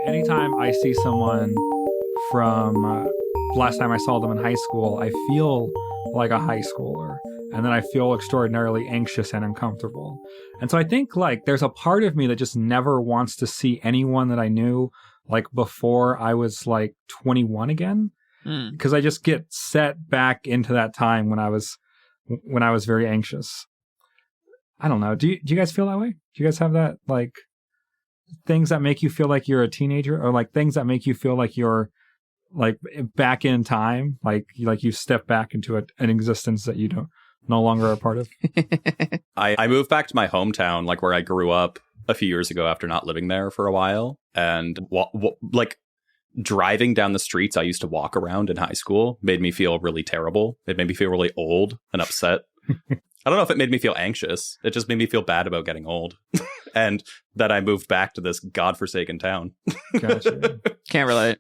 Anytime I see someone from last time I saw them in high school, I feel like a high schooler. And then I feel extraordinarily anxious and uncomfortable. And so I think like there's a part of me that just never wants to see anyone that I knew like before I was like 21 again. Because I just get set back into that time when I was very anxious. I don't know. Do you guys feel that way? Do you guys have that like things that make you feel like you're a teenager, or like things that make you feel like you're like back in time, like you step back into an existence that you don't no longer are a part of? I moved back to my hometown, like where I grew up a few years ago after not living there for a while, and like driving down the streets I used to walk around in high school made me feel really terrible. It made me feel really old and upset. I don't know if it made me feel anxious. It just made me feel bad about getting old. And that I moved back to this godforsaken town. Gotcha. Can't relate.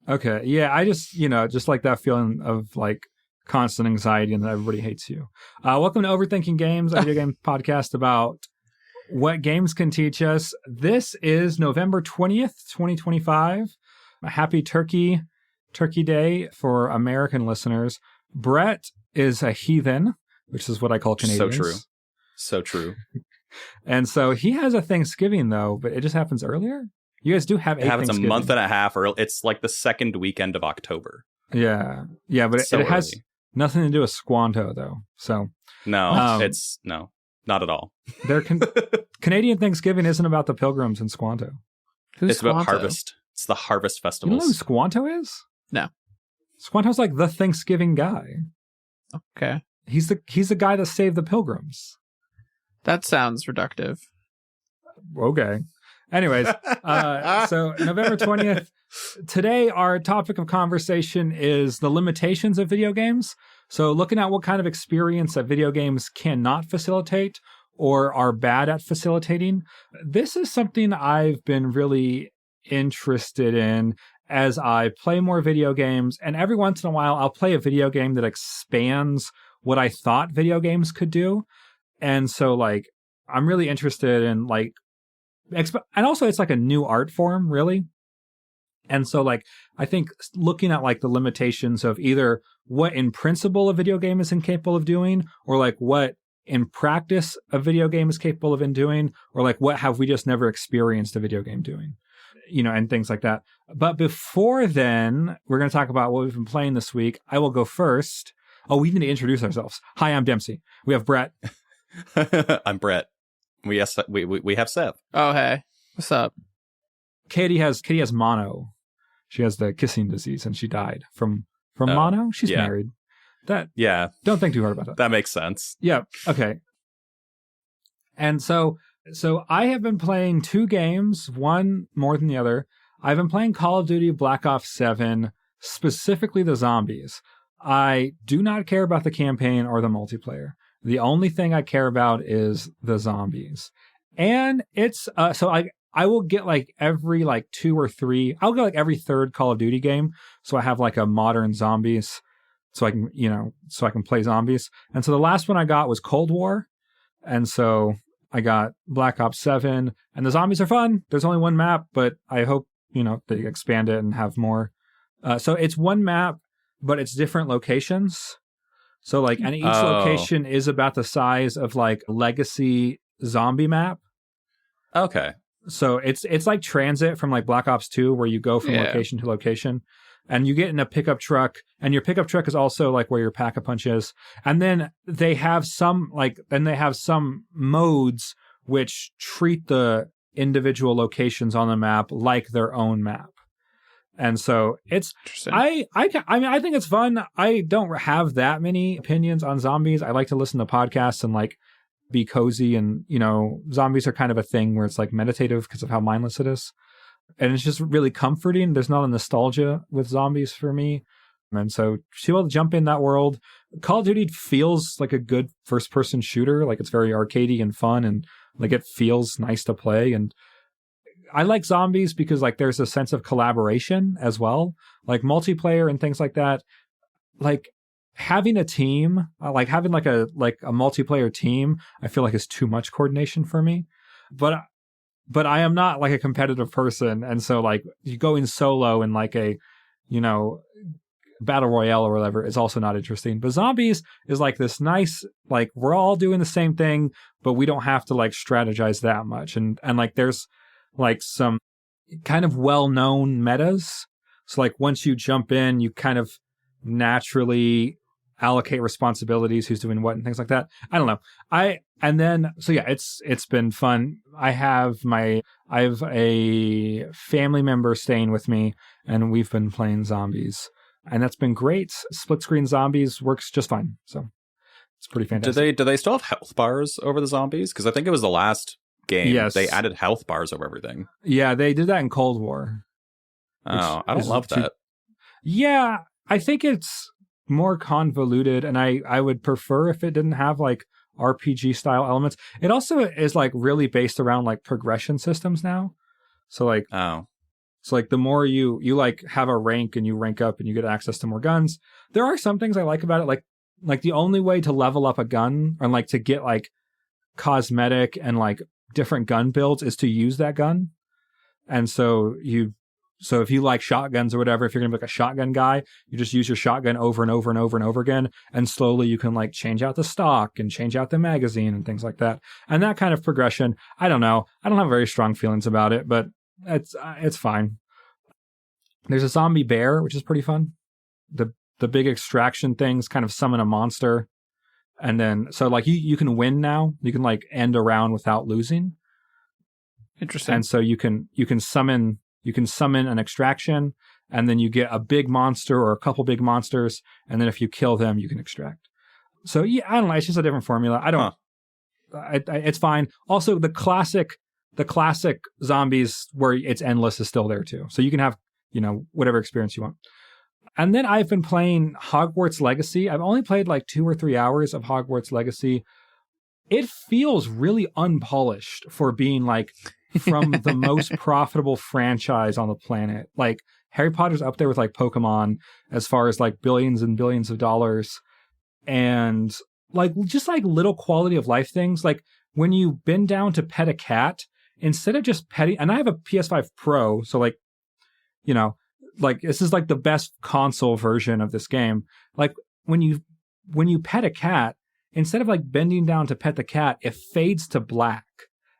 Okay. Yeah, I just, just like that feeling of like constant anxiety and that everybody hates you. Welcome to Overthinking Games, a video game podcast about what games can teach us. This is November 20th, 2025. A happy Turkey Day for American listeners. Brett is a heathen, which is what I call Canadians. So true. So true. And so he has a Thanksgiving, though, but it just happens earlier? You guys do have a Thanksgiving. It's a month and a half early. It's like the second weekend of October. Yeah. Yeah, but it has nothing to do with Squanto, though. So no, not at all. Canadian Thanksgiving isn't about the Pilgrims in Squanto. It's about harvest. It's the harvest festivals. You know who Squanto is? No. Squanto's like the Thanksgiving guy. Okay. He's the guy that saved the Pilgrims. That sounds reductive. Okay. Anyways, so November 20th. Today, our topic of conversation is the limitations of video games. So looking at what kind of experience that video games cannot facilitate or are bad at facilitating. This is something I've been really interested in as I play more video games. And every once in a while, I'll play a video game that expands what I thought video games could do. And so, like, I'm really interested in, like, and also it's like a new art form, really. And so, like, I think looking at, like, the limitations of either what in principle a video game is incapable of doing, or, like, what in practice a video game is capable of doing, or, like, what have we just never experienced a video game doing, and things like that. But before then, we're going to talk about what we've been playing this week. I will go first. Oh, we need to introduce ourselves. Hi, I'm Dempsey. We have Brett. I'm Brett. We have Seth. Oh, hey. What's up? Katie has mono. She has the kissing disease, and she died from mono. She's married. Don't think too hard about that. That makes sense. Yeah. Okay. And so I have been playing two games, one more than the other. I've been playing Call of Duty Black Ops 7, specifically the zombies. I do not care about the campaign or the multiplayer. The only thing I care about is the zombies. And it's, so I will get like every like 2 or 3, I'll get like every third Call of Duty game. So I have like a modern zombies so I can play zombies. And so the last one I got was Cold War. And so I got Black Ops 7, and the zombies are fun. There's only one map, but I hope, they expand it and have more. So it's one map, but it's different locations. So like, and each location is about the size of like legacy zombie map. Okay. So it's like transit from like Black Ops 2, where you go from location to location, and you get in a pickup truck, and your pickup truck is also like where your pack-a-punch is. And then they have some modes which treat the individual locations on the map like their own map. And so it's, I think it's fun. I don't have that many opinions on zombies. I like to listen to podcasts and like be cozy, and, zombies are kind of a thing where it's like meditative because of how mindless it is. And it's just really comforting. There's not a nostalgia with zombies for me. And so to be able to jump in that world, Call of Duty feels like a good first person shooter. Like it's very arcadey and fun, and like it feels nice to play. And I like zombies because like there's a sense of collaboration as well, like multiplayer and things like that. Like having a team, like having like a multiplayer team, I feel like is too much coordination for me. But but I am not like a competitive person. And so like you going solo in like a, you know, battle royale or whatever is also not interesting. But zombies is like this nice, like we're all doing the same thing, but we don't have to like strategize that much. And like there's like some kind of well-known metas. So like once you jump in, you kind of naturally allocate responsibilities, who's doing what and things like that. I don't know. It's been fun. I have a family member staying with me and we've been playing zombies and that's been great. Split screen zombies works just fine. So it's pretty fantastic. Do they still have health bars over the zombies? Because I think it was the last game. Yes. They added health bars over everything. Yeah, they did that in Cold War. Oh, I don't love that. Yeah, I think it's more convoluted and I would prefer if it didn't have like RPG style elements. It also is like really based around like progression systems now. So like the more you like have a rank and you rank up and you get access to more guns. There are some things I like about it, like the only way to level up a gun and like to get like cosmetic and like different gun builds is to use that gun. And so if you like shotguns or whatever, if you're going to be like a shotgun guy, you just use your shotgun over and over and over and over again. And slowly you can like change out the stock and change out the magazine and things like that. And that kind of progression, I don't know. I don't have very strong feelings about it, but it's fine. There's a zombie bear, which is pretty fun. The big extraction things kind of summon a monster. And then, so like you can win now. You can like end a round without losing. Interesting. And so you can summon an extraction, and then you get a big monster or a couple big monsters, and then if you kill them, you can extract. So yeah, I don't know. It's just a different formula. It's fine. Also, the classic zombies where it's endless is still there too. So you can have, you know, whatever experience you want. And then I've been playing Hogwarts Legacy. I've only played like 2 or 3 hours of Hogwarts Legacy. It feels really unpolished for being like from the most profitable franchise on the planet. Like Harry Potter's up there with like Pokemon as far as like billions and billions of dollars. And like just like little quality of life things. Like when you bend down to pet a cat, instead of just petting, and I have a PS5 Pro, so like, you know, like this is like the best console version of this game. Like when you pet a cat, instead of like bending down to pet the cat, it fades to black.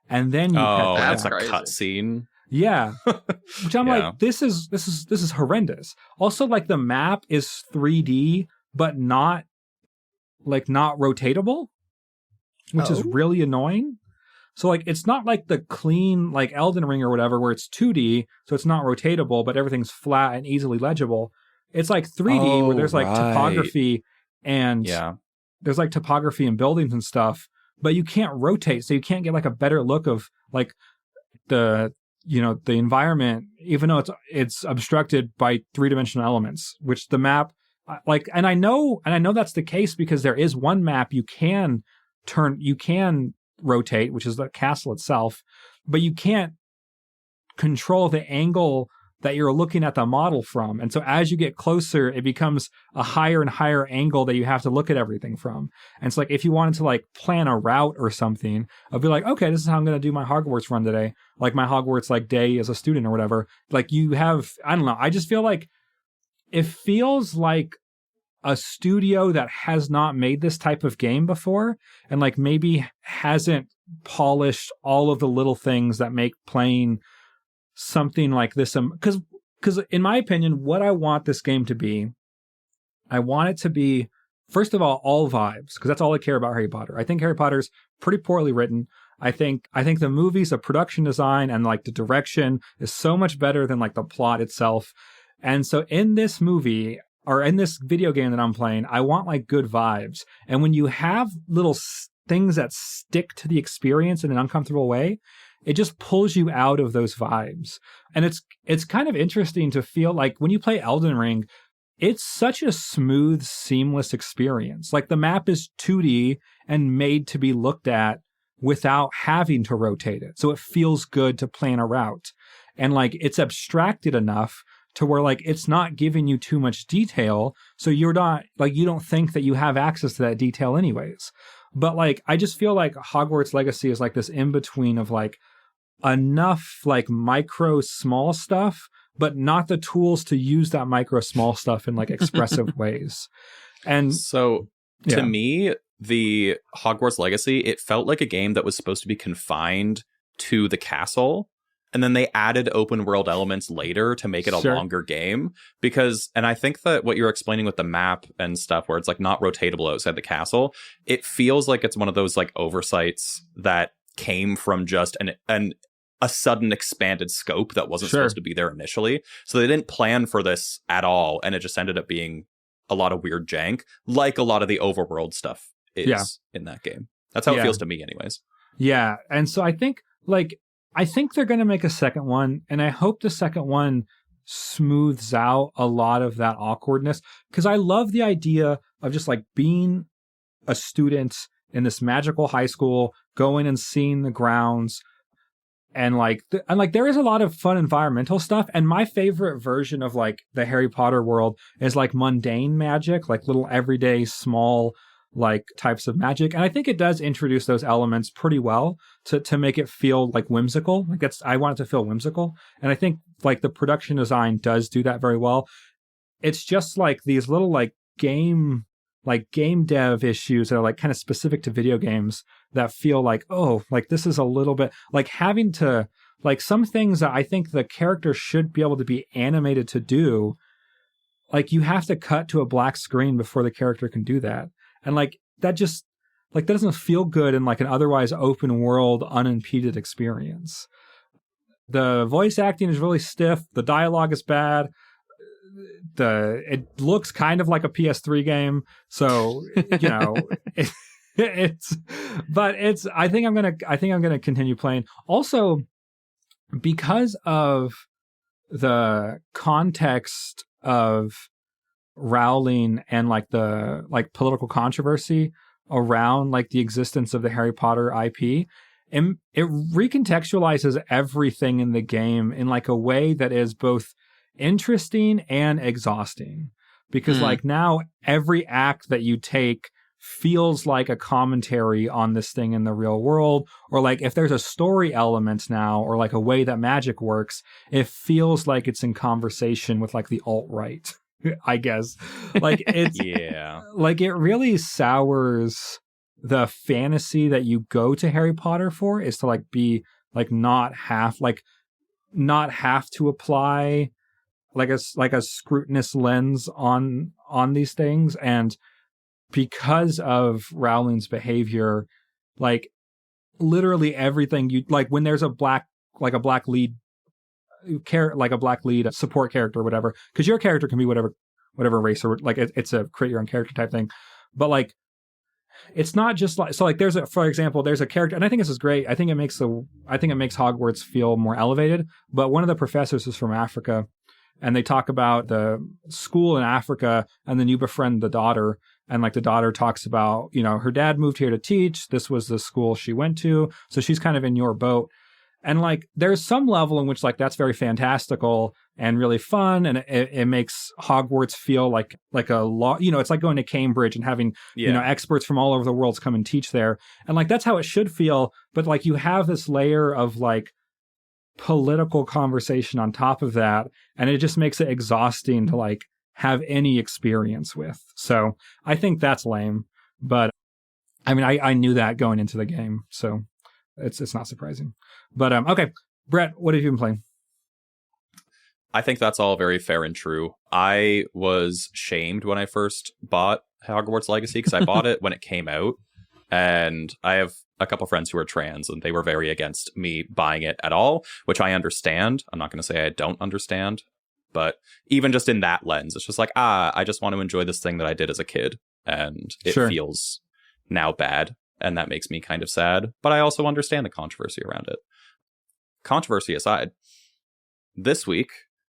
And then you pet the that's cat. a cutscene. Yeah. Which I'm like, this is horrendous. Also, like the map is 3D, but not rotatable, which is really annoying. So like it's not like the clean like Elden Ring or whatever where it's 2D, so it's not rotatable, but everything's flat and easily legible. It's like 3D where there's like topography and there's like topography and buildings and stuff, but you can't rotate, so you can't get like a better look of like the environment, even though it's obstructed by 3-dimensional elements, which the map like, and I know that's the case because there is one map you can rotate, which is the castle itself, but you can't control the angle that you're looking at the model from. And so as you get closer, it becomes a higher and higher angle that you have to look at everything from. And it's like, if you wanted to like plan a route or something, I'd be like, okay, this is how I'm going to do my Hogwarts run today. Like my Hogwarts like day as a student or whatever. Like you have, I don't know. I just feel like it feels like a studio that has not made this type of game before and like maybe hasn't polished all of the little things that make playing something like this. Because in my opinion, what I want this game to be, I want it to be, first of all vibes, because that's all I care about Harry Potter. I think Harry Potter's pretty poorly written. I think the movies, the production design and like the direction is so much better than like the plot itself. And so in this movie, or in this video game that I'm playing, I want like good vibes. And when you have little things that stick to the experience in an uncomfortable way, it just pulls you out of those vibes. And it's kind of interesting to feel like when you play Elden Ring, it's such a smooth, seamless experience. Like the map is 2D and made to be looked at without having to rotate it. So it feels good to plan a route. And like it's abstracted enough to where like it's not giving you too much detail, so you're not like, you don't think that you have access to that detail anyways. But like I just feel like Hogwarts Legacy is like this in between of like enough like micro small stuff, but not the tools to use that micro small stuff in like expressive ways. And so to me, the Hogwarts Legacy, it felt like a game that was supposed to be confined to the castle. And then they added open world elements later to make it a longer game. And I think that what you're explaining with the map and stuff, where it's like not rotatable outside the castle, it feels like it's one of those like oversights that came from just a sudden expanded scope that wasn't supposed to be there initially. So they didn't plan for this at all. And it just ended up being a lot of weird jank, like a lot of the overworld stuff is in that game. That's how it feels to me anyways. Yeah. And so I think they're going to make a second one, and I hope the second one smooths out a lot of that awkwardness, because I love the idea of just like being a student in this magical high school, going and seeing the grounds, and there is a lot of fun environmental stuff. And my favorite version of like the Harry Potter world is like mundane magic, like little everyday small like types of magic. And I think it does introduce those elements pretty well to make it feel like whimsical. Like I want it to feel whimsical. And I think like the production design does do that very well. It's just like these little like game dev issues that are like kind of specific to video games that feel like, oh, like this is a little bit like having to like some things that I think the character should be able to be animated to do. Like you have to cut to a black screen before the character can do that. And like that just like that doesn't feel good in like an otherwise open world, unimpeded experience. The voice acting is really stiff. The dialogue is bad. It looks kind of like a PS3 game. So, you know, I think I'm gonna continue playing. Also, because of the context of Rowling and like the like political controversy around like the existence of the Harry Potter IP, and it recontextualizes everything in the game in like a way that is both interesting and exhausting, because like now every act that you take feels like a commentary on this thing in the real world, or like if there's a story element now or like a way that magic works, it feels like it's in conversation with like the alt-right. I guess like it's like it really sours the fantasy that you go to Harry Potter for, is to like be like not have to apply like a scrutinous lens on these things. And because of Rowling's behavior, like literally everything you like when there's a black lead support character or whatever, because your character can be whatever race, or like it's a create your own character type thing. But like it's not just like, so like for example there's a character, and I think this is great. I think it makes Hogwarts feel more elevated. But one of the professors is from Africa, and they talk about the school in Africa, and then you befriend the daughter, and like the daughter talks about, you know, her dad moved here to teach. This was the school she went to, so she's kind of in your boat. And like, there's some level in which like that's very fantastical and really fun, and it makes Hogwarts feel like a law. You know, it's like going to Cambridge and having you know experts from all over the world come and teach there, and like that's how it should feel. But like you have this layer of like political conversation on top of that, and it just makes it exhausting to like have any experience with. So I think that's lame. But I mean, I knew that going into the game, so it's not surprising. But okay, Brett, what have you been playing? I think that's all very fair and true. I was shamed when I first bought Hogwarts Legacy because I bought it when it came out, and I have a couple friends who are trans, and they were very against me buying it at all, which I understand. I'm not going to say I don't understand, but even just in that lens, it's just like, I just want to enjoy this thing that I did as a kid, and it feels now bad, and that makes me kind of sad. But I also understand the controversy around it. Controversy aside, this week,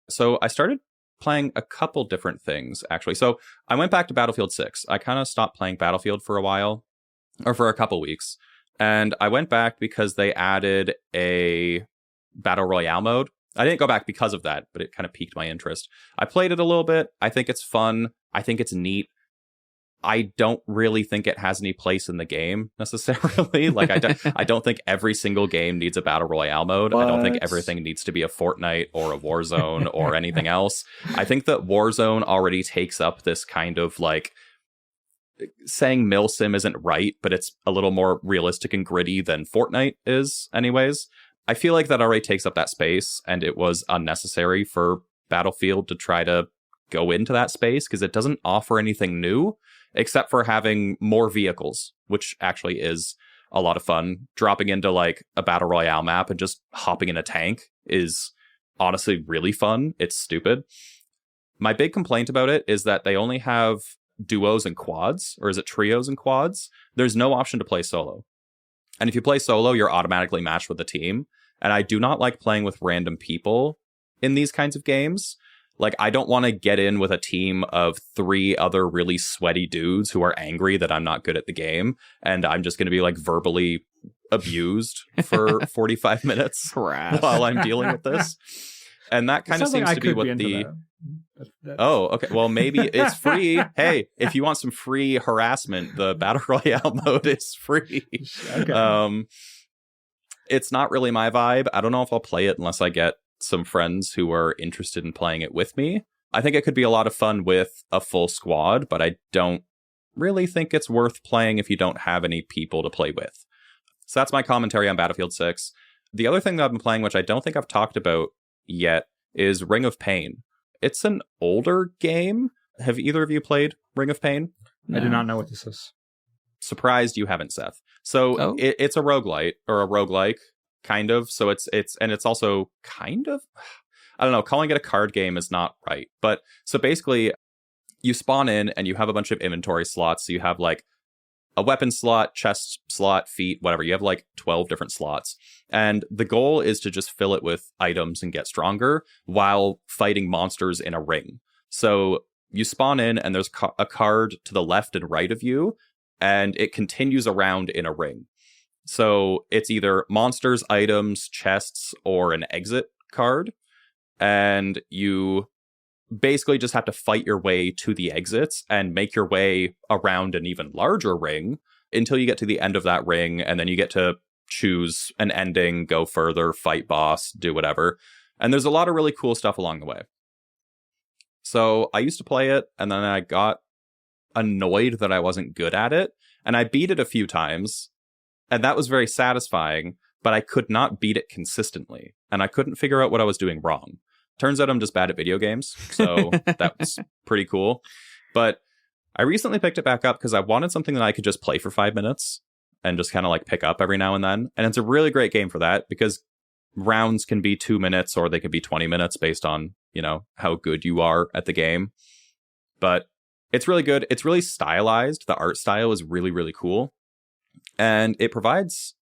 so I started playing a couple different things, actually. So I went back to Battlefield 6. I kind of stopped playing Battlefield for a while, or for a couple weeks. And I went back because they added a Battle Royale mode. I didn't go back because of that, but it kind of piqued my interest. I played it a little bit. I think it's fun. I think it's neat. I don't really think it has any place in the game necessarily. Like, I don't think every single game needs a battle royale mode. I don't think everything needs to be a Fortnite or a Warzone or anything else. I think that Warzone already takes up this kind of like, saying milsim isn't right, but it's a little more realistic and gritty than Fortnite is anyways. I feel like that already takes up that space, and it was unnecessary for Battlefield to try to go into that space because it doesn't offer anything new except for having more vehicles, which actually is a lot of fun. Dropping into like a battle royale map and just hopping in a tank is honestly really fun. It's stupid. My big complaint about it is that they only have duos and quads, or is it trios and quads? There's no option to play solo. And if you play solo, you're automatically matched with a team. And I do not like playing with random people in these kinds of games. Like, I don't want to get in with a team of 3 other really sweaty dudes who are angry that I'm not good at the game, and I'm just going to be, like, verbally abused for 45 minutes while I'm dealing with this. And that kind of seems to be what the... Oh, okay. Well, maybe it's free. Hey, if you want some free harassment, the Battle Royale mode is free. Okay. It's not really my vibe. I don't know if I'll play it unless I get some friends who are interested in playing it with me. I think it could be a lot of fun with a full squad, but I don't really think it's worth playing if you don't have any people to play with. So that's my commentary on Battlefield 6. The other thing that I've been playing, which I don't think I've talked about yet, is Ring of Pain. It's an older game. Have either of you played Ring of Pain? No. I do not know what this is. Surprised you haven't, Seth. So it's a roguelite, or a roguelike, kind of. So it's also kind of, I don't know, calling it a card game is not right. But so basically you spawn in and you have a bunch of inventory slots. So you have like a weapon slot, chest slot, feet, whatever. You have like 12 different slots. And the goal is to just fill it with items and get stronger while fighting monsters in a ring. So you spawn in and there's a card to the left and right of you, and it continues around in a ring. So it's either monsters, items, chests, or an exit card. And you basically just have to fight your way to the exits and make your way around an even larger ring until you get to the end of that ring. And then you get to choose an ending, go further, fight boss, do whatever. And there's a lot of really cool stuff along the way. So I used to play it, and then I got annoyed that I wasn't good at it. And I beat it a few times. And that was very satisfying, but I could not beat it consistently. And I couldn't figure out what I was doing wrong. Turns out I'm just bad at video games. So that was pretty cool. But I recently picked it back up because I wanted something that I could just play for 5 minutes and just kind of like pick up every now and then. And it's a really great game for that because rounds can be 2 minutes or they can be 20 minutes based on, you know, how good you are at the game. But it's really good. It's really stylized. The art style is really, really cool. And it provides,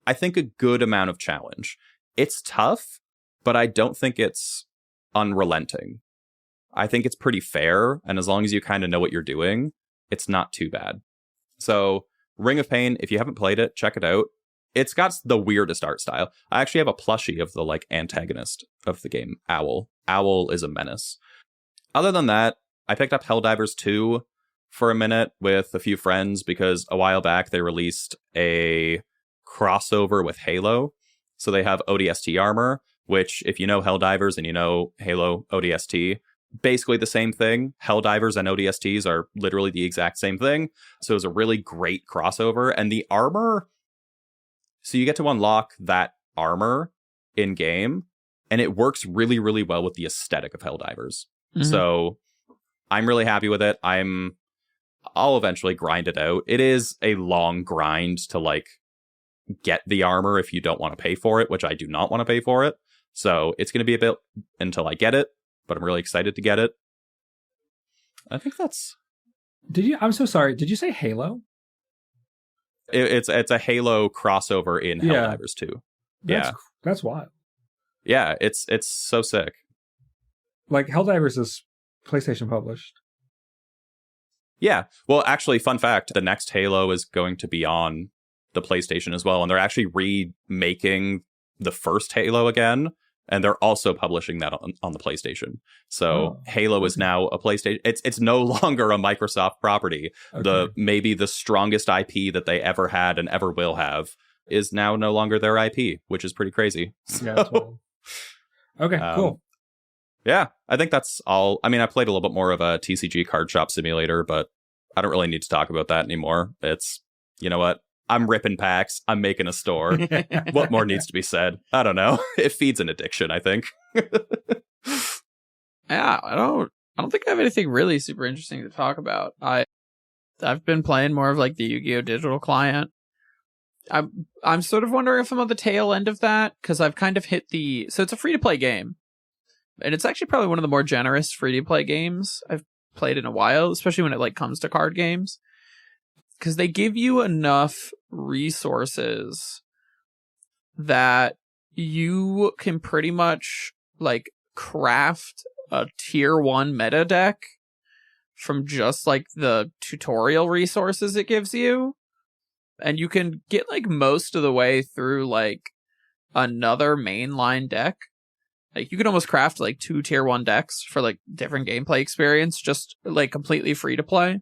I think, a good amount of challenge. It's tough, but I don't think it's unrelenting. I think it's pretty fair, and as long as you kind of know what you're doing, it's not too bad. So, Ring of Pain, if you haven't played it, check it out. It's got the weirdest art style. I actually have a plushie of the like antagonist of the game, Owl. Owl is a menace. Other than that, I picked up Helldivers 2 for a minute with a few friends because a while back they released a crossover with Halo. So they have ODST armor, which if you know Helldivers and you know Halo ODST, basically the same thing. Helldivers and ODSTs are literally the exact same thing. So it was a really great crossover. And the armor, so you get to unlock that armor in game, and it works really, really well with the aesthetic of Helldivers. Mm-hmm. So I'm really happy with it. I'll eventually grind it out. It is a long grind to like get the armor if you don't want to pay for it, which I do not want to pay for it. So it's going to be a bit until I get it, but I'm really excited to get it. I think that's... I'm so sorry. Did you say Halo? It's a Halo crossover in Helldivers 2. That's wild. Yeah, it's so sick. Like Helldivers is PlayStation published. Yeah. Well, actually, fun fact, the next Halo is going to be on the PlayStation as well. And they're actually remaking the first Halo again. and they're also publishing that on the PlayStation. So Halo is now a PlayStation. It's no longer a Microsoft property. Maybe the strongest IP that they ever had and ever will have is now no longer their IP, which is pretty crazy. So, okay, cool. Yeah, I think that's all. I mean, I played a little bit more of a TCG Card Shop Simulator, but I don't really need to talk about that anymore. It's, you know what? I'm ripping packs. I'm making a store. What more needs to be said? I don't know. It feeds an addiction, I think. Yeah, I don't think I have anything really super interesting to talk about. I've been playing more of like the Yu-Gi-Oh! Digital client. I'm sort of wondering if I'm on the tail end of that, because I've kind of hit so it's a free-to-play game. And it's actually probably one of the more generous free-to-play games I've played in a while, especially when it like comes to card games. Because they give you enough resources that you can pretty much like craft a tier 1 meta deck from just like the tutorial resources it gives you. And you can get like most of the way through like another mainline deck. Like you could almost craft like 2 tier 1 decks for like different gameplay experience, just like completely free to play.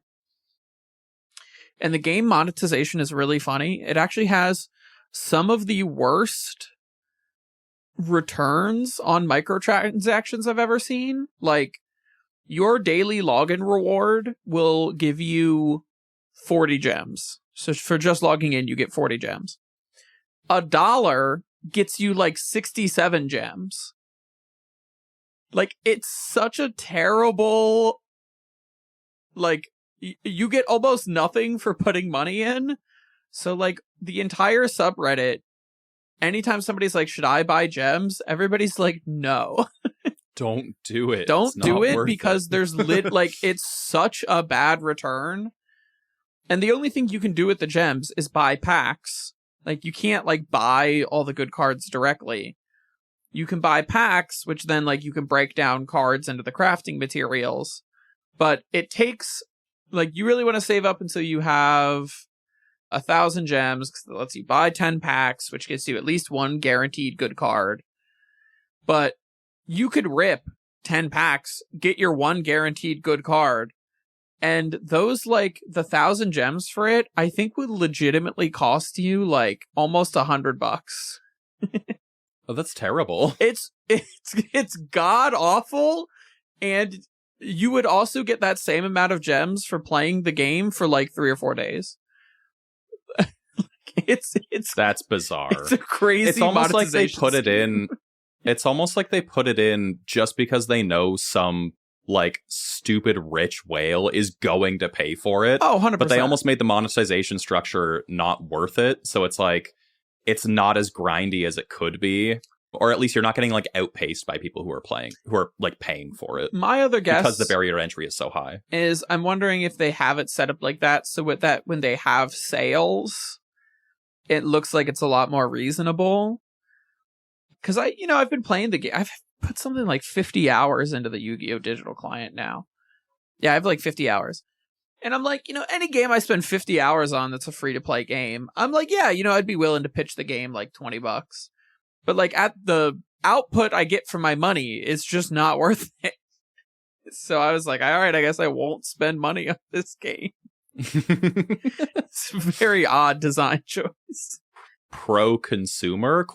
And the game monetization is really funny. It actually has some of the worst returns on microtransactions I've ever seen. Like your daily login reward will give you 40 gems. So for just logging in, you get 40 gems. $1 gets you like 67 gems. Like, it's such a terrible, like, you get almost nothing for putting money in. So, like, the entire subreddit, anytime somebody's like, should I buy gems? Everybody's like, no. Don't do it. Don't do it because there's like, it's such a bad return. And the only thing you can do with the gems is buy packs. Like, you can't, like, buy all the good cards directly. You can buy packs, which then, like, you can break down cards into the crafting materials. But it takes, like, you really want to save up until you have 1,000 gems, because it lets you buy 10 packs, which gets you at least 1 guaranteed good card. But you could rip 10 packs, get your 1 guaranteed good card, and those, like, the 1,000 gems for it, I think would legitimately cost you, like, almost $100. Oh, that's terrible. It's god awful, and you would also get that same amount of gems for playing the game for like 3 or 4 days. It's that's bizarre. It's a crazy. It's almost like they put scheme. it in. It's almost like they put it in just because they know some like stupid rich whale is going to pay for it. Oh, 100%. But they almost made the monetization structure not worth it. So it's like, it's not as grindy as it could be, or at least you're not getting like outpaced by people who are like paying for it. My other guess, because the barrier to entry is so high, is I'm wondering if they have it set up like that, so with that, when they have sales, it looks like it's a lot more reasonable. Because I've been playing the game. I've put something like 50 hours into the Yu-Gi-Oh! Digital client now. Yeah, I have like 50 hours. And I'm like, any game I spend 50 hours on that's a free-to-play game, I'm like, yeah, I'd be willing to pitch the game like $20. But like at the output I get for my money, it's just not worth it. So I was like, all right, I guess I won't spend money on this game. It's a very odd design choice. Pro-consumer ?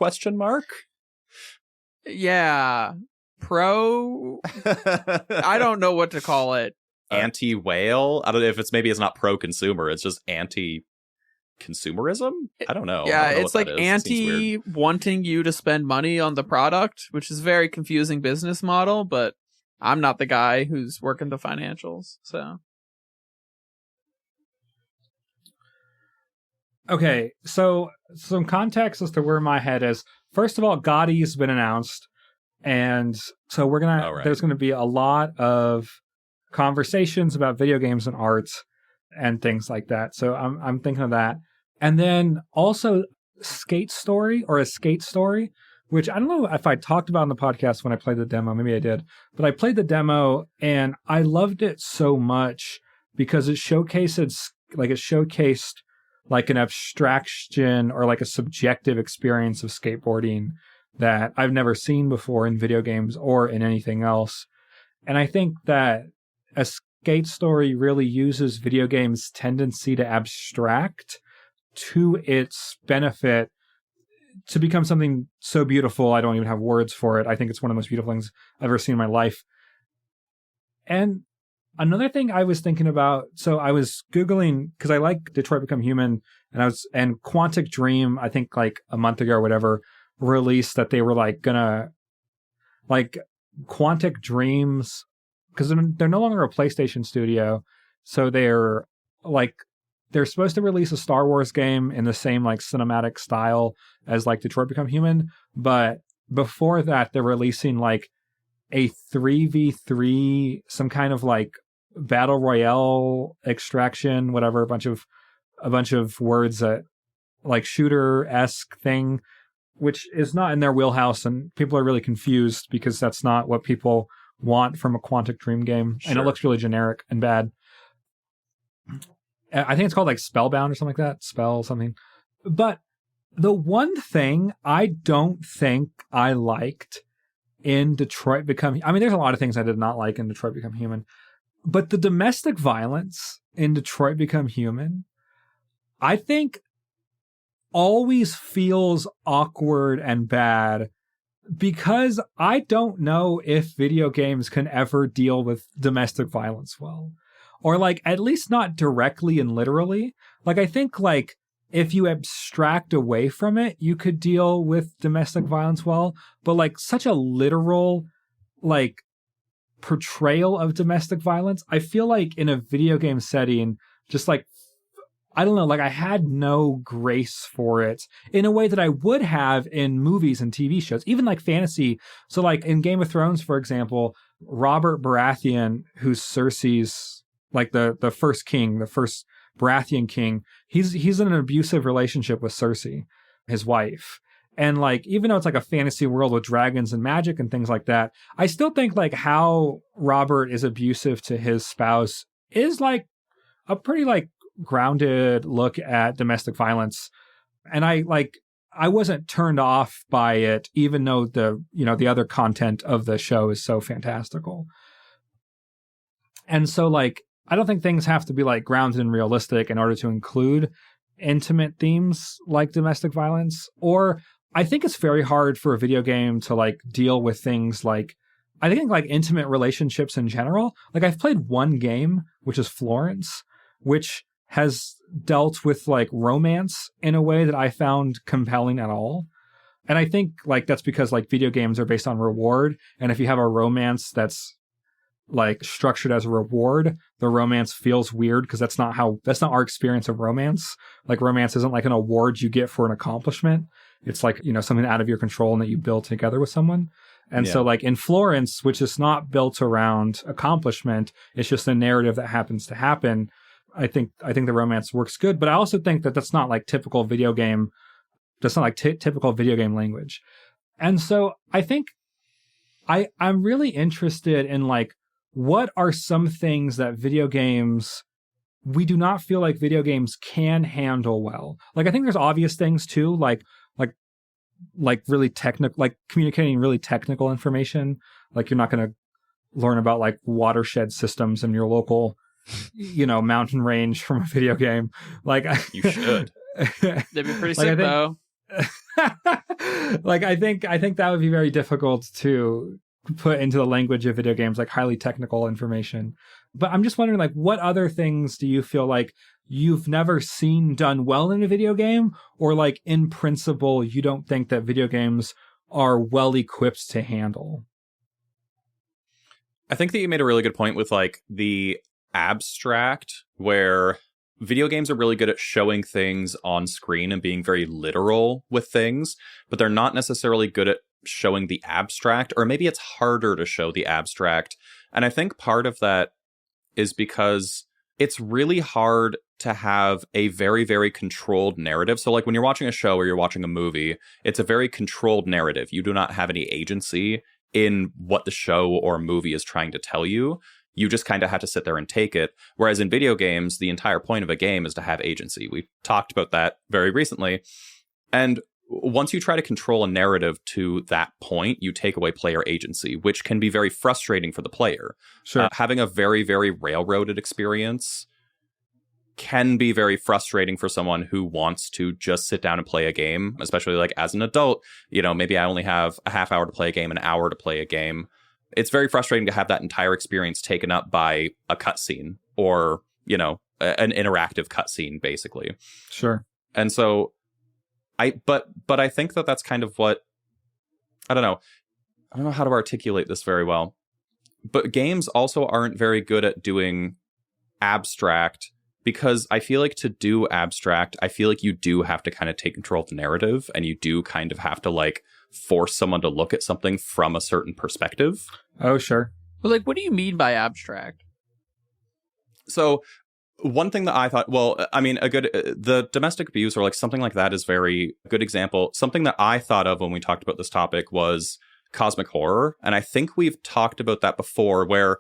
Yeah. Pro... I don't know what to call it. Anti-whale? I don't know if it's not pro-consumer, it's just anti-consumerism? I don't know. Yeah, I don't know it's like anti-wanting you to spend money on the product, which is a very confusing business model, but I'm not the guy who's working the financials, so... Okay, so some context as to where my head is. First of all, Gotti's been announced, and so there's gonna be a lot of conversations about video games and arts and things like that. So I'm thinking of that. And then also a skate story, which I don't know if I talked about on the podcast when I played the demo. Maybe I did. But I played the demo and I loved it so much because it showcased like an abstraction or like a subjective experience of skateboarding that I've never seen before in video games or in anything else. And I think that a skate story really uses video games' tendency to abstract to its benefit to become something so beautiful I don't even have words for it. I think it's one of the most beautiful things I've ever seen in my life. And another thing I was thinking about, so I was Googling, because I like Detroit Become Human, and Quantic Dream, I think like a month ago or whatever, released that they were like gonna, like Quantic Dreams, because they're no longer a PlayStation studio, so they're supposed to release a Star Wars game in the same like cinematic style as like Detroit Become Human, but before that they're releasing like a 3v3, some kind of like battle royale extraction, whatever, a bunch of words that like shooter-esque thing, which is not in their wheelhouse, and people are really confused because that's not what people want from a Quantic Dream game. Sure. And it looks really generic and bad. I think it's called like Spellbound or something like that. Spell something. But the one thing I don't think I liked in Detroit Become... I mean, there's a lot of things I did not like in Detroit Become Human. But the domestic violence in Detroit Become Human, I think, always feels awkward and bad because I don't know if video games can ever deal with domestic violence well. Or, like, at least not directly and literally. Like, I think, like, if you abstract away from it, you could deal with domestic violence well. But, like, such a literal, like, portrayal of domestic violence, I feel like in a video game setting, just like, I don't know, like I had no grace for it in a way that I would have in movies and TV shows, even like fantasy. So like in Game of Thrones, for example, Robert Baratheon, who's Cersei's, like the first king, the first Baratheon king, he's in an abusive relationship with Cersei, his wife. And like, even though it's like a fantasy world with dragons and magic and things like that, I still think like how Robert is abusive to his spouse is like a pretty like grounded look at domestic violence. And I wasn't turned off by it, even though the other content of the show is so fantastical. And so like, I don't think things have to be like grounded and realistic in order to include intimate themes like domestic violence. Or I think it's very hard for a video game to like deal with things like, I think like intimate relationships in general. Like I've played one game, which is Florence, which has dealt with like romance in a way that I found compelling at all. And I think like that's because like video games are based on reward. And if you have a romance that's like structured as a reward, the romance feels weird because that's not our experience of romance. Like romance isn't like an award you get for an accomplishment. It's like, something out of your control and that you build together with someone. And so like in Florence, which is not built around accomplishment, it's just a narrative that happens to happen. I think the romance works good, but I also think that that's not like typical video game. That's not like typical video game language. And so I think I'm really interested in like, what are some things that we do not feel like video games can handle well? Like, I think there's obvious things too, like really technical, like communicating really technical information. Like you're not going to learn about like watershed systems in your local, mountain range from a video game. Like you should. They'd be pretty sick though. Like I think that would be very difficult to put into the language of video games, like highly technical information. But I'm just wondering, like, what other things do you feel like you've never seen done well in a video game, or like in principle you don't think that video games are well equipped to handle? I think that you made a really good point with like the abstract, where video games are really good at showing things on screen and being very literal with things, but they're not necessarily good at showing the abstract, or maybe it's harder to show the abstract. And I think part of that is because it's really hard to have a very, very controlled narrative. So like when you're watching a show or you're watching a movie, it's a very controlled narrative. You do not have any agency in what the show or movie is trying to tell you. You just kind of have to sit there and take it. Whereas in video games, the entire point of a game is to have agency. We talked about that very recently. And once you try to control a narrative to that point, you take away player agency, which can be very frustrating for the player. Sure. Having a very, very railroaded experience can be very frustrating for someone who wants to just sit down and play a game, especially like as an adult. Maybe I only have a half hour to play a game, an hour to play a game. It's very frustrating to have that entire experience taken up by a cutscene or, an interactive cutscene, basically. Sure. And so but I think that's kind of what, I don't know how to articulate this very well, but games also aren't very good at doing abstract, because I feel like to do abstract, I feel like you do have to kind of take control of the narrative, and you do kind of have to like force someone to look at something from a certain perspective. Oh, sure. But like, what do you mean by abstract? So one thing that I thought, the domestic abuse or like something like that is very good example. Something that I thought of when we talked about this topic was cosmic horror. And I think we've talked about that before, where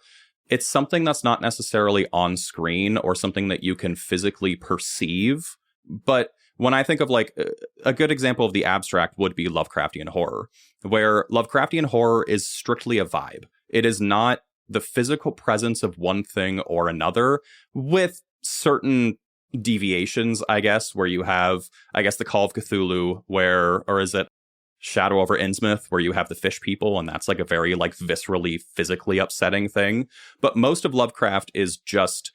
it's something that's not necessarily on screen or something that you can physically perceive. But when I think of like a good example of the abstract would be Lovecraftian horror, where Lovecraftian horror is strictly a vibe. It is not the physical presence of one thing or another, with certain deviations, I guess, where you have, the Call of Cthulhu, or is it Shadow over Innsmouth, where you have the fish people, and that's like a very like viscerally, physically upsetting thing. But most of Lovecraft is just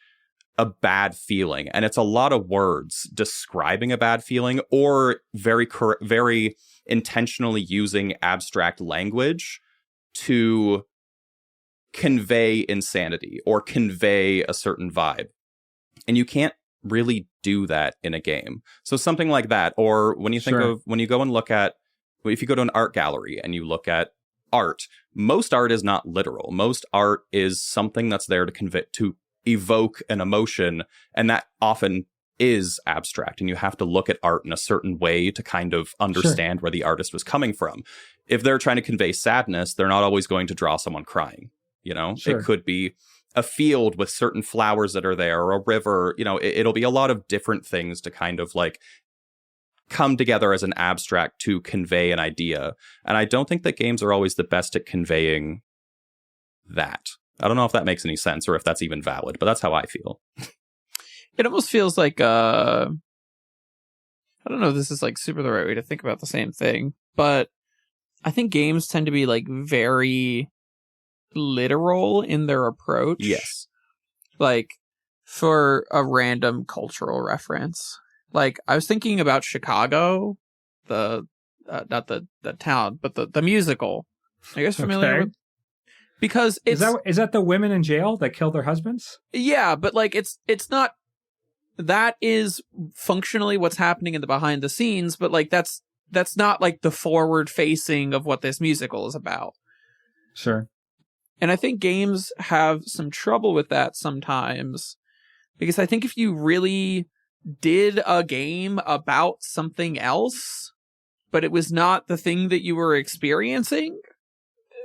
a bad feeling, and it's a lot of words describing a bad feeling, or very intentionally using abstract language to convey insanity or convey a certain vibe. And you can't really do that in a game. So something like that, or when you think of, when you go and look at, if you go to an art gallery and you look at art, most art is not literal. Most art is something that's there to convey, to evoke an emotion, and that often is abstract, and you have to look at art in a certain way to kind of understand where the artist was coming from. If they're trying to convey sadness, they're not always going to draw someone crying. It could be a field with certain flowers that are there, or a river. It'll be a lot of different things to kind of like come together as an abstract to convey an idea. And I don't think that games are always the best at conveying that. I don't know if that makes any sense or if that's even valid, but that's how I feel. It almost feels like, I don't know if this is like super the right way to think about the same thing, but I think games tend to be like very literal in their approach. Yes. Like, for a random cultural reference, like I was thinking about Chicago, not the town, but the musical. Are you guys familiar with? Because it's is that the women in jail that kill their husbands? Yeah, but like it's not. That is functionally what's happening in the behind the scenes, but like that's not like the forward facing of what this musical is about. Sure. And I think games have some trouble with that sometimes, because I think if you really did a game about something else, but it was not the thing that you were experiencing,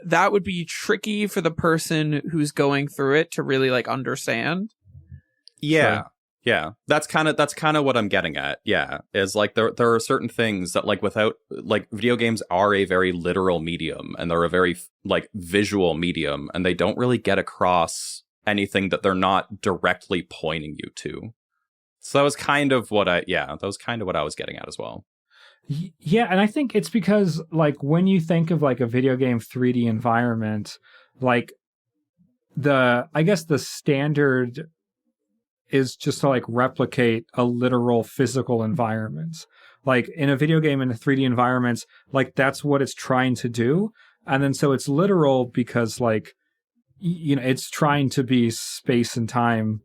that would be tricky for the person who's going through it to really like understand. Yeah. So. Yeah. That's kind of what I'm getting at. Yeah. Is like there are certain things that like without like video games are a very literal medium, and they're a very like visual medium, and they don't really get across anything that they're not directly pointing you to. So that was kind of what I was getting at as well. Yeah, and I think it's because like when you think of like a video game 3D environment, like I guess the standard is just to like replicate a literal physical environment. Like in a video game in a 3D environment, like that's what it's trying to do. And then so it's literal because like, it's trying to be space and time,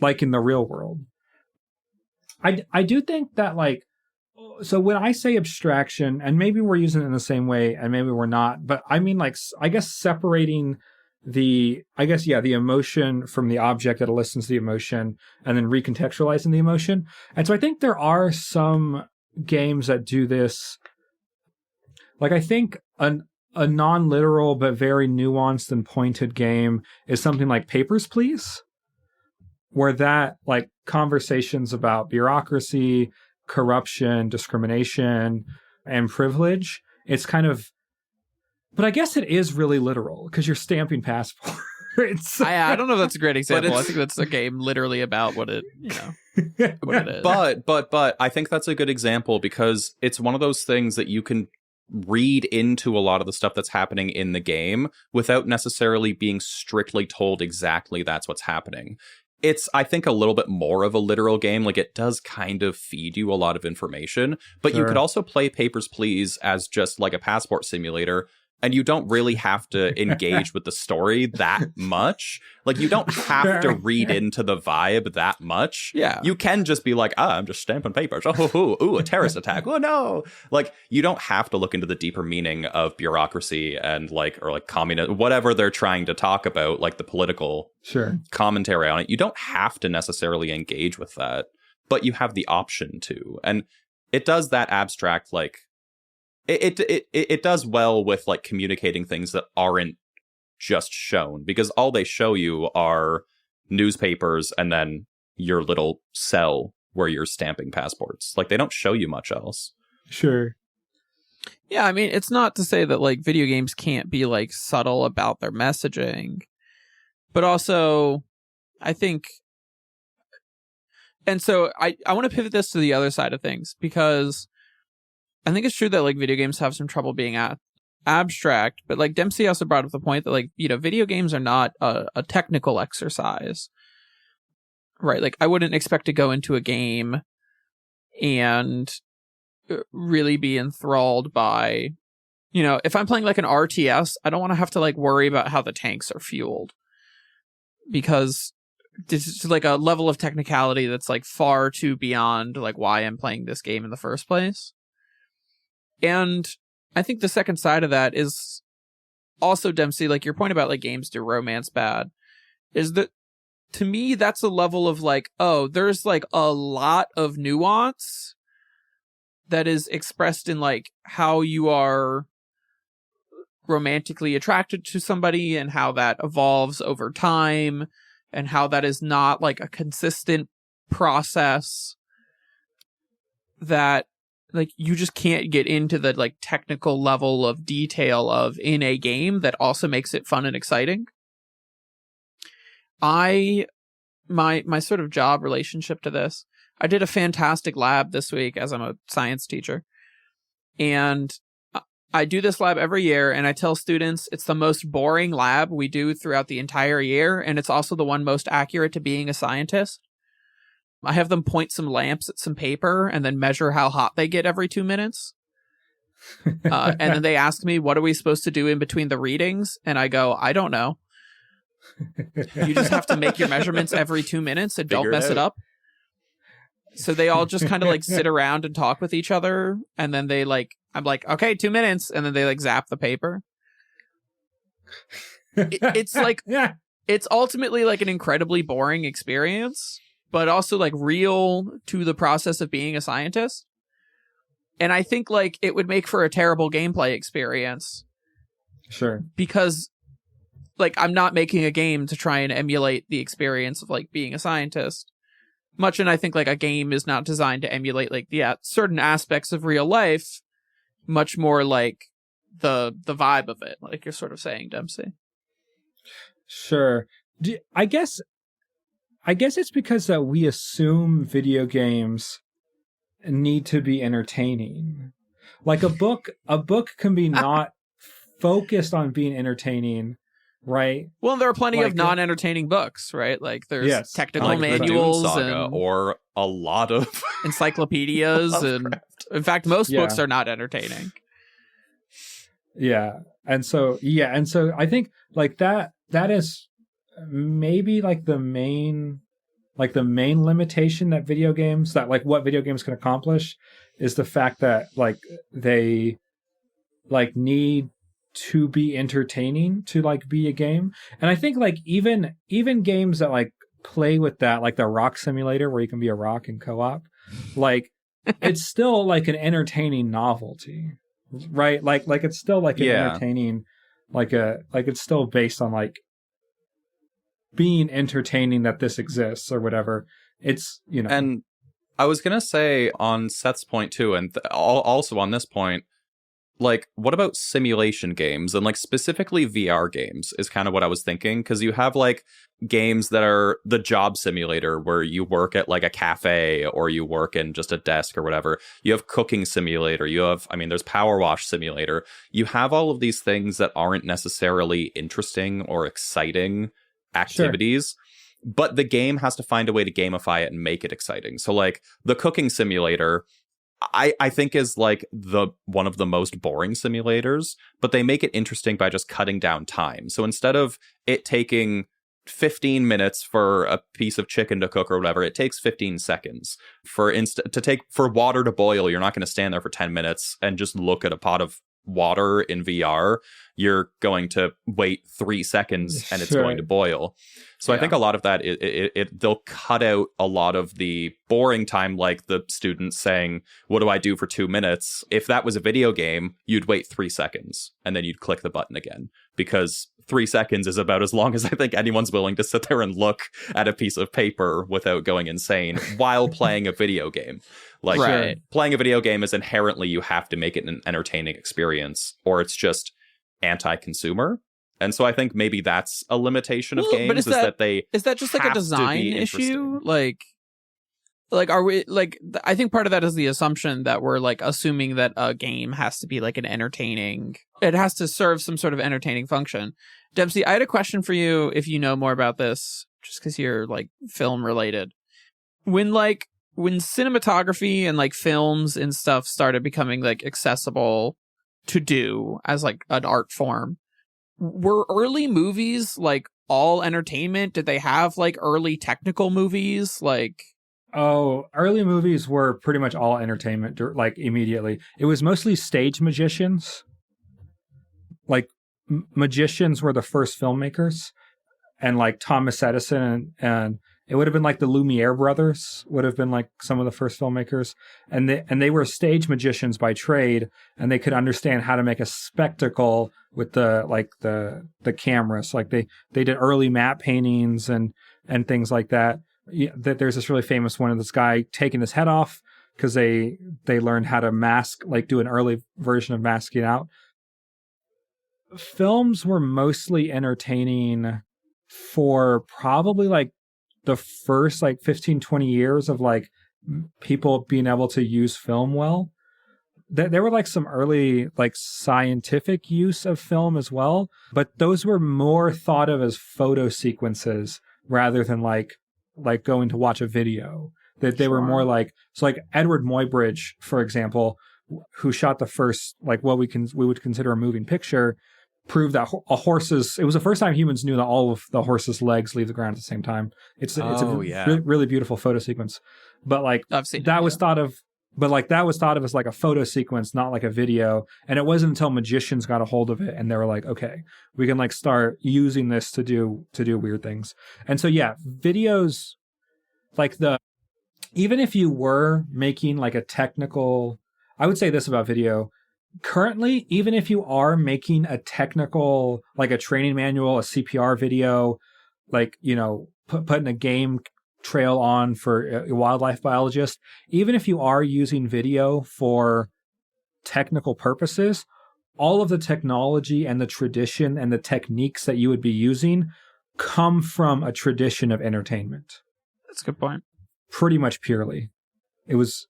like in the real world. I do think that like, so when I say abstraction, and maybe we're using it in the same way and maybe we're not, but I mean like, I guess separating the emotion from the object that elicits the emotion, and then recontextualizing the emotion. And so I think there are some games that do this. Like I think a non-literal but very nuanced and pointed game is something like Papers, Please, where that like conversations about bureaucracy, corruption, discrimination, and privilege, it's kind of, but I guess it is really literal because you're stamping passports. I don't know if that's a great example. I think that's a game literally about what it, what it is. But I think that's a good example because it's one of those things that you can read into a lot of the stuff that's happening in the game without necessarily being strictly told exactly that's what's happening. It's, I think, a little bit more of a literal game. Like, it does kind of feed you a lot of information, but you could also play Papers, Please as just like a passport simulator, and you don't really have to engage with the story that much. Like, you don't have to read into the vibe that much. Yeah. You can just be like, I'm just stamping papers. Oh, a terrorist attack. Oh, no. Like, you don't have to look into the deeper meaning of bureaucracy and or communism, whatever they're trying to talk about, like the political commentary on it. You don't have to necessarily engage with that, but you have the option to. And it does that abstract, like, It does well with like communicating things that aren't just shown, because all they show you are newspapers and then your little cell where you're stamping passports. Like, they don't show you much else. Sure. Yeah, I mean, it's not to say that like video games can't be like subtle about their messaging, but also I think, and so I want to pivot this to the other side of things, because I think it's true that like video games have some trouble being abstract, but like Dempsey also brought up the point that like, video games are not a technical exercise, right? Like, I wouldn't expect to go into a game and really be enthralled by, if I'm playing like an RTS, I don't want to have to like worry about how the tanks are fueled, because this is like a level of technicality that's like far too beyond like why I'm playing this game in the first place. And I think the second side of that is also, Dempsey, like your point about like games do romance bad, is that to me, that's a level of like, oh, there's like a lot of nuance that is expressed in like how you are romantically attracted to somebody and how that evolves over time and how that is not like a consistent process, that like you just can't get into the like technical level of detail of in a game that also makes it fun and exciting. My sort of job relationship to this, I did a fantastic lab this week as I'm a science teacher, and I do this lab every year, and I tell students it's the most boring lab we do throughout the entire year, and it's also the one most accurate to being a scientist. I have them point some lamps at some paper and then measure how hot they get every 2 minutes. And then they ask me, what are we supposed to do in between the readings? And I go, I don't know. You just have to make your measurements every 2 minutes and don't mess it up. So they all just kind of like sit around and talk with each other. And then they like, I'm like, okay, 2 minutes. And then they like zap the paper. It's like, it's ultimately like an incredibly boring experience, but also like real to the process of being a scientist. And I think like it would make for a terrible gameplay experience. Sure. Because like I'm not making a game to try and emulate the experience of like being a scientist. Much, and I think like a game is not designed to emulate like certain aspects of real life, much more like the vibe of it, like you're sort of saying, Dempsey. Sure. I guess it's because that we assume video games need to be entertaining. Like a book can be not focused on being entertaining, right? Well, there are plenty of non-entertaining books, right? Like there's technical like manuals the Dune Saga, and or a lot of encyclopedias, and in fact, most books are not entertaining. Yeah, and so I think like that is maybe like the main limitation that video games, that like what video games can accomplish, is the fact that like they like need to be entertaining to like be a game. And I think like even games that like play with that, like the rock simulator where you can be a rock in co-op, like it's still like an entertaining novelty, right? Like it's still like an entertaining, like it's still based on like being entertaining that this exists or whatever. It's, and I was going to say on Seth's point too, and also on this point, like, what about simulation games? And like specifically VR games is kind of what I was thinking, because you have like games that are the job simulator where you work at like a cafe or you work in just a desk or whatever. You have cooking simulator. You have, I mean, there's power wash simulator. You have all of these things that aren't necessarily interesting or exciting activities. Sure. But the game has to find a way to gamify it and make it exciting. So like the cooking simulator, I think is like one of the most boring simulators, but they make it interesting by just cutting down time. So instead of it taking 15 minutes for a piece of chicken to cook or whatever, it takes 15 seconds. For water to boil, you're not going to stand there for 10 minutes and just look at a pot of water in VR. You're going to wait 3 seconds and it's going to boil. So I think a lot of that, they'll cut out a lot of the boring time, like the students saying, what do I do for 2 minutes? If that was a video game, you'd wait 3 seconds and then you'd click the button again, because 3 seconds is about as long as I think anyone's willing to sit there and look at a piece of paper without going insane while playing a video game. Like playing a video game is inherently, you have to make it an entertaining experience, or it's just anti-consumer. And so I think maybe that's a limitation of games, but is that just like a design issue? Like are we like, I think part of that is the assumption that we're like assuming that a game has to be like it has to serve some sort of entertaining function. Dempsey, I had a question for you, if you know more about this, just because you're like film related. When cinematography and like films and stuff started becoming like accessible to do as like an art form, were early movies like all entertainment? Did they have like early technical movies? Like, early movies were pretty much all entertainment, like immediately. It was mostly stage magicians. Like magicians were the first filmmakers, and like Thomas Edison and it would have been like the Lumiere brothers would have been like some of the first filmmakers, and they were stage magicians by trade, and they could understand how to make a spectacle with the cameras. Like they did early matte paintings and things like that. There's this really famous one of this guy taking his head off because they learned how to mask, like do an early version of masking out. Films were mostly entertaining for probably like the first like 15, 20 years of like people being able to use film well. There were like some early like scientific use of film as well, but those were more thought of as photo sequences rather than like going to watch a video. That they were more like, so like Edward Muybridge, for example, who shot the first like what we would consider a moving picture, proved that it was the first time humans knew that all of the horse's legs leave the ground at the same time. It's a really beautiful photo sequence. But like that was thought of as like a photo sequence, not like a video. And it wasn't until magicians got a hold of it and they were like, okay, we can like start using this to do weird things. And so videos, like even if you were making like a technical, I would say this about video. Currently, even if you are making a technical, like a training manual, a CPR video, like, putting a game trail on for a wildlife biologist, even if you are using video for technical purposes, all of the technology and the tradition and the techniques that you would be using come from a tradition of entertainment. That's a good point. Pretty much purely. It was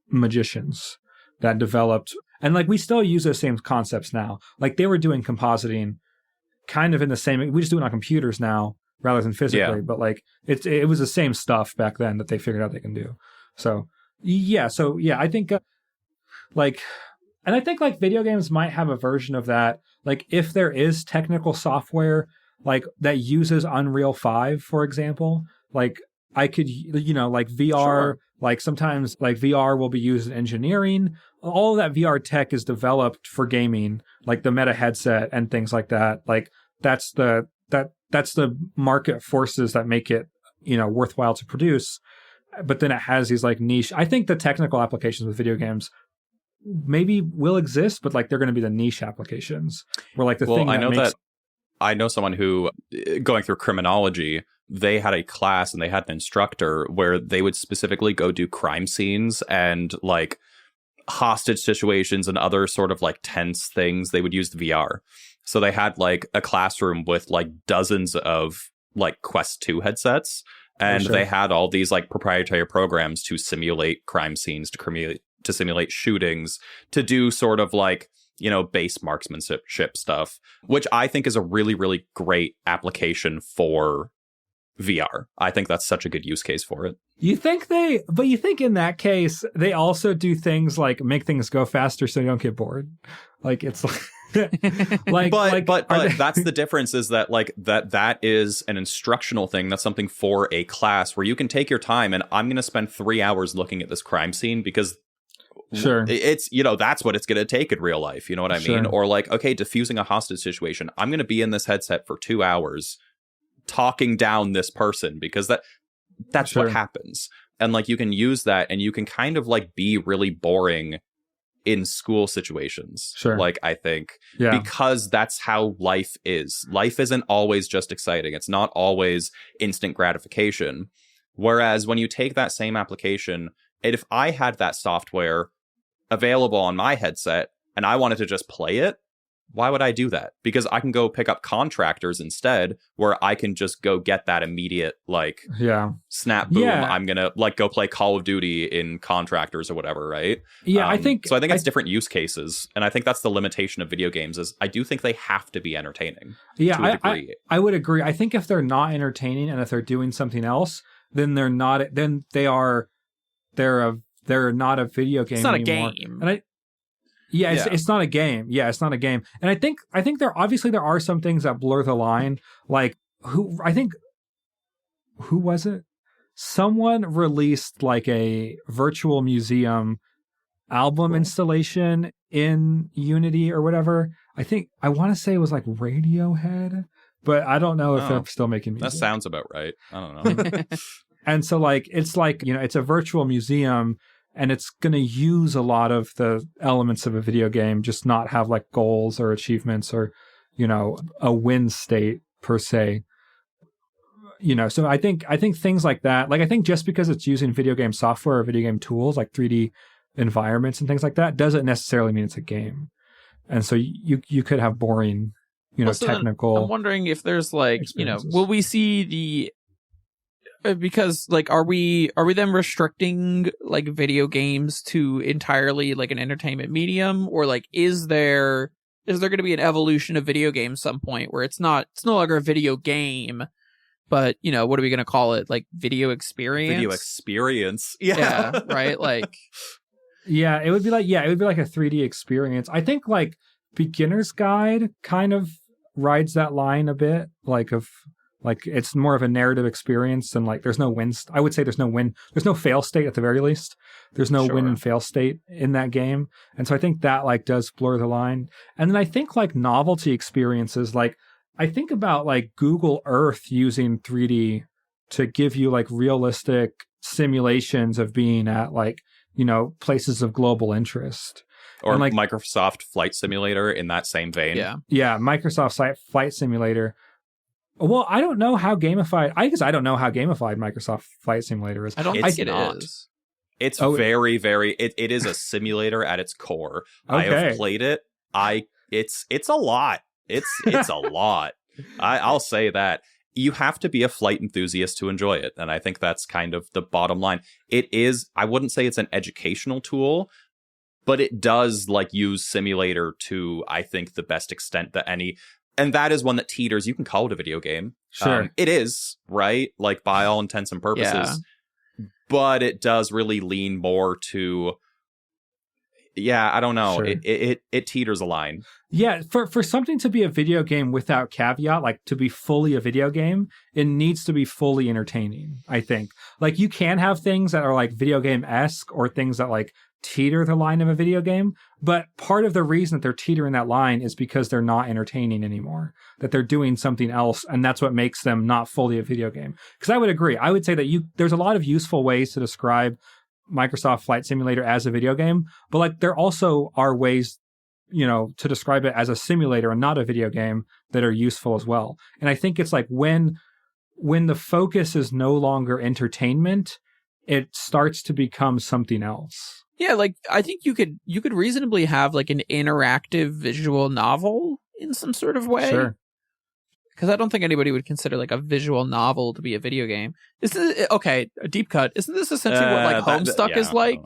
magicians that developed, and like we still use those same concepts now. Like they were doing compositing kind of in the same, we just do it on computers now rather than physically, but like it was the same stuff back then that they figured out they can do. So I think and I think like video games might have a version of that. Like if there is technical software like that uses Unreal 5, for example, like I could, like VR, like sometimes like VR will be used in engineering. All of that VR tech is developed for gaming, like the Meta headset and things like that. Like that's the market forces that make it, worthwhile to produce. But then it has these like niche. I think the technical applications with video games maybe will exist, but like they're going to be the niche applications where like the thing that makes. I know someone who, going through criminology, they had a class and they had an instructor where they would specifically go do crime scenes and like hostage situations and other sort of like tense things. They would use the VR. So they had like a classroom with like dozens of like Quest 2 headsets, and they had all these like proprietary programs to simulate crime scenes, to simulate shootings, to do sort of like, you know, base marksmanship stuff, which I think is a really, really great application for VR. I think that's such a good use case for it. You think in that case, they also do things like make things go faster so you don't get bored? Like, it's like... but that's the difference, is that like that is an instructional thing. That's something for a class where you can take your time, and I'm going to spend 3 hours looking at this crime scene because it's, you know, that's what it's going to take in real life. You know what I mean? Or like, okay, diffusing a hostage situation. I'm going to be in this headset for 2 hours talking down this person because that's what happens. And like, you can use that and you can kind of like be really boring in school situations. Like, I think because that's how life is. Life isn't always just exciting. It's not always instant gratification. Whereas when you take that same application, and if I had that software available on my headset and I wanted to just play it, why would I do that? Because I can go pick up Contractors instead, where I can just go get that immediate, like, snap, boom. I'm going to, like, go play Call of Duty in Contractors or whatever, right? Yeah, I think it's different use cases. And I think that's the limitation of video games, is I do think they have to be entertaining. Yeah, to a degree. I would agree. I think if they're not entertaining and if they're doing something else, then they're not, then they're not a video game. It's not anymore. A game. And it's not a game. Yeah, it's not a game. And I think there are some things that blur the line. Like who was it? Someone released like a virtual museum album installation in Unity or whatever. I want to say it was like Radiohead, but I don't know if they're still making music. That sounds about right. I don't know. And so like, it's like, you know, it's a virtual museum, and it's going to use a lot of the elements of a video game, just not have like goals or achievements or, you know, a win state per se. You know, so I think things like that, like I think just because it's using video game software or video game tools like 3D environments and things like that, doesn't necessarily mean it's a game. And so you could have boring, you know, technical. I'm wondering if there's like, you know, will we see because like, are we then restricting like video games to entirely like an entertainment medium, or like is there going to be an evolution of video games some point where it's no longer a video game, but, you know, what are we going to call it? Like video experience? Yeah, right. Like, it would be like a 3D experience. I think like Beginner's Guide kind of rides that line a bit, like it's more of a narrative experience, and like there's no win. I would say there's no fail state at the very least. There's no win and fail state in that game. And so I think that like does blur the line. And then I think like novelty experiences, like I think about like Google Earth using 3D to give you like realistic simulations of being at like, you know, places of global interest. Or like Microsoft Flight Simulator in that same vein. Yeah, Microsoft Flight Simulator. Well, I don't know how gamified. I don't know how gamified Microsoft Flight Simulator is. I don't think it is. It's very, very. It is a simulator at its core. Okay. I have played it. It's a lot. It's a lot. I'll say that. You have to be a flight enthusiast to enjoy it, and I think that's kind of the bottom line. It is. I wouldn't say it's an educational tool, but it does like use simulator to, I think, the best extent that any. And that is one that teeters. You can call it a video game. Sure. It is, right? Like, by all intents and purposes. Yeah. But it does really lean more to... Yeah, I don't know. Sure. It teeters a line. Yeah, for something to be a video game without caveat, like to be fully a video game, it needs to be fully entertaining, I think. Like, you can have things that are like video game-esque, or things that like teeter the line of a video game, but part of the reason that they're teetering that line is because they're not entertaining anymore, that they're doing something else, and that's what makes them not fully a video game. Because I would agree. I would say that there's a lot of useful ways to describe Microsoft Flight Simulator as a video game, but like there also are ways, you know, to describe it as a simulator and not a video game that are useful as well. And I think it's like when when the focus is no longer entertainment, it starts to become something else. Yeah, like I think you could reasonably have like an interactive visual novel in some sort of way. Sure. Because I don't think anybody would consider like a visual novel to be a video game. Okay, a deep cut. Isn't this essentially what like Homestuck is like?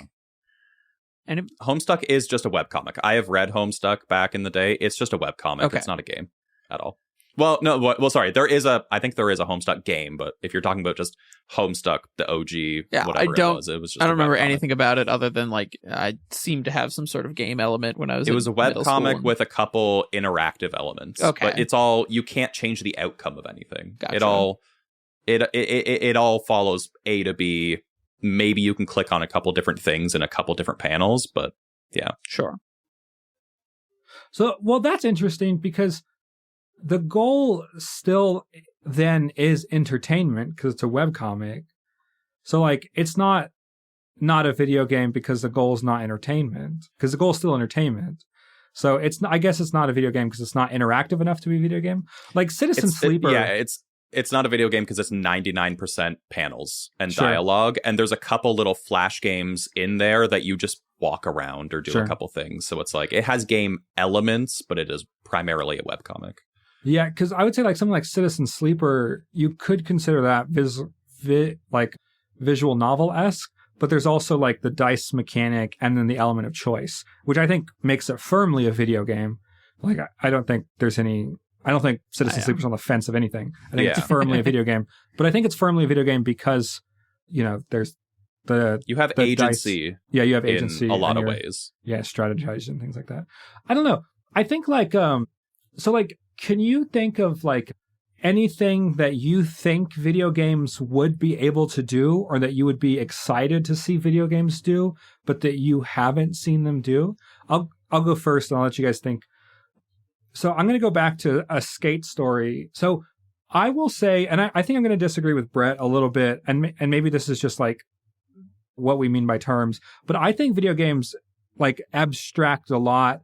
And Homestuck is just a webcomic. I have read Homestuck back in the day. It's just a webcomic. Okay. It's not a game at all. Well, no, sorry. I think there is a Homestuck game, but if you're talking about just Homestuck, the OG, whatever it was just I don't remember anything about it other than like I seemed to have some sort of game element when I was. It was a webcomic with a couple interactive elements. Okay, but it's all, you can't change the outcome of anything. Gotcha. It all follows A to B. Maybe you can click on a couple different things in a couple different panels, but yeah, sure. So, well, that's interesting because the goal still then is entertainment because it's a webcomic. So like it's not a video game because the goal is not entertainment, because the goal is still entertainment. So I guess it's not a video game because it's not interactive enough to be a video game. Like Citizen Sleeper. It's not a video game because it's 99% panels and dialogue, and there's a couple little flash games in there that you just walk around or do a couple things. So it's like it has game elements, but it is primarily a webcomic. Yeah, because I would say like something like Citizen Sleeper, you could consider that like visual novel-esque, but there's also like the dice mechanic and then the element of choice, which I think makes it firmly a video game. Like I don't think Citizen Sleeper's on the fence of anything. I think it's firmly a video game, but I think it's firmly a video game because, there's you have agency. Dice. Yeah, you have agency in a lot of ways. Yeah, strategizing and things like that. I don't know. I think like can you think of like anything that you think video games would be able to do or that you would be excited to see video games do, but that you haven't seen them do? I'll go first and I'll let you guys think. So I'm going to go back to a skate story. So I will say, and I think I'm going to disagree with Brett a little bit, and maybe this is just like what we mean by terms, but I think video games like abstract a lot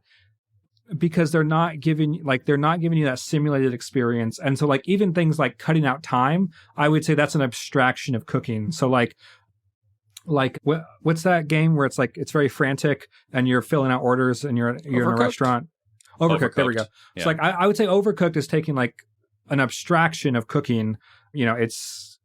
because they're not giving you that simulated experience. And so like even things like cutting out time, I would say that's an abstraction of cooking. So like what's that game where it's like it's very frantic and you're filling out orders and you're in a restaurant? Overcooked. There we go. Yeah. So like I would say Overcooked is taking like an abstraction of cooking. It's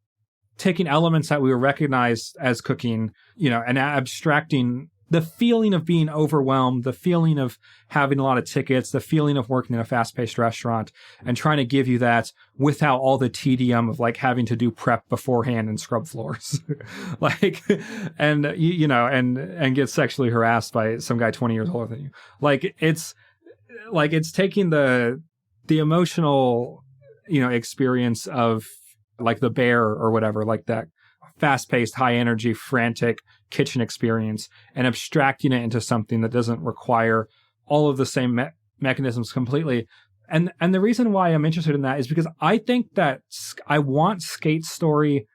taking elements that we would recognize as cooking, and abstracting the feeling of being overwhelmed, the feeling of having a lot of tickets, the feeling of working in a fast-paced restaurant, and trying to give you that without all the tedium of like having to do prep beforehand and scrub floors, and and get sexually harassed by some guy 20 years older than you. It's taking the emotional, experience of like The Bear or whatever, like that fast-paced, high-energy, frantic kitchen experience, and abstracting it into something that doesn't require all of the same mechanisms completely. And the reason why I'm interested in that is because I think that I want Skate Story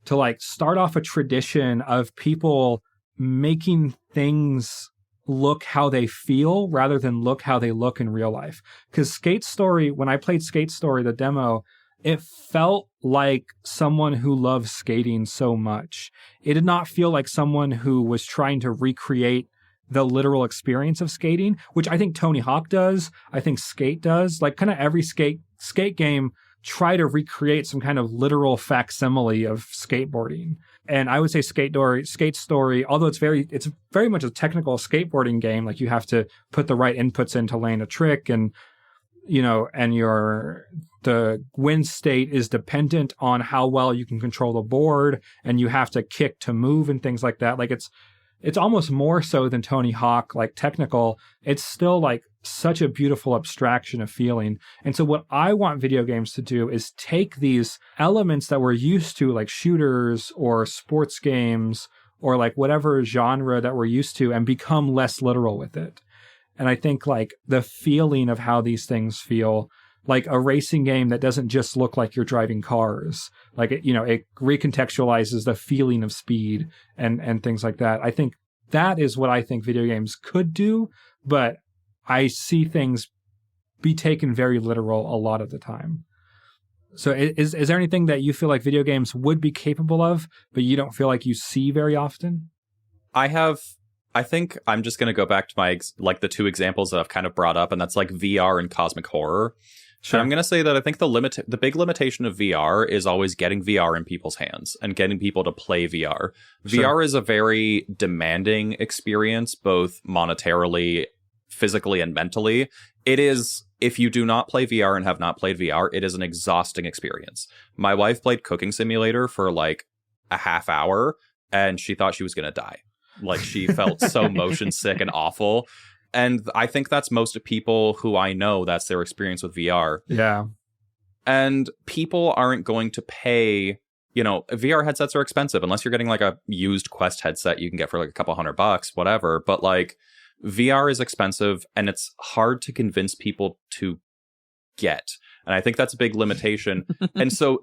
to like start off a tradition of people making things look how they feel rather than look how they look in real life. Because Skate Story, when I played Skate Story, the demo, it felt like someone who loves skating so much. It did not feel like someone who was trying to recreate the literal experience of skating, which I think Tony Hawk does. I think Skate does. Like kind of every skate game try to recreate some kind of literal facsimile of skateboarding. And I would say Skate Story, although it's very much a technical skateboarding game. Like you have to put the right inputs in to land a trick, and the wind state is dependent on how well you can control the board, and you have to kick to move and things like that. Like it's almost more so than Tony Hawk, like technical. It's still like such a beautiful abstraction of feeling. And so what I want video games to do is take these elements that we're used to, like shooters or sports games or like whatever genre that we're used to, and become less literal with it. And I think like the feeling of how these things feel, like a racing game that doesn't just look like you're driving cars, like it recontextualizes the feeling of speed and things like that. I think that is what I think video games could do, but I see things be taken very literal a lot of the time. So is there anything that you feel like video games would be capable of, but you don't feel like you see very often? I think I'm just going to go back to my, like, the two examples that I've kind of brought up, and that's like VR and cosmic horror. Sure. And I'm going to say that I think the big limitation of VR is always getting VR in people's hands and getting people to play VR. Sure. VR is a very demanding experience, both monetarily, physically, and mentally. It is, if you do not play VR and have not played VR, it is an exhausting experience. My wife played Cooking Simulator for like a half hour, and she thought she was going to die. Like, she felt so motion sick and awful. And I think that's most people who I know, that's their experience with VR. Yeah. And people aren't going to pay, you know, VR headsets are expensive unless you're getting like a used Quest headset you can get for like a couple $100, whatever. But like, VR is expensive and it's hard to convince people to get. And I think that's a big limitation. And so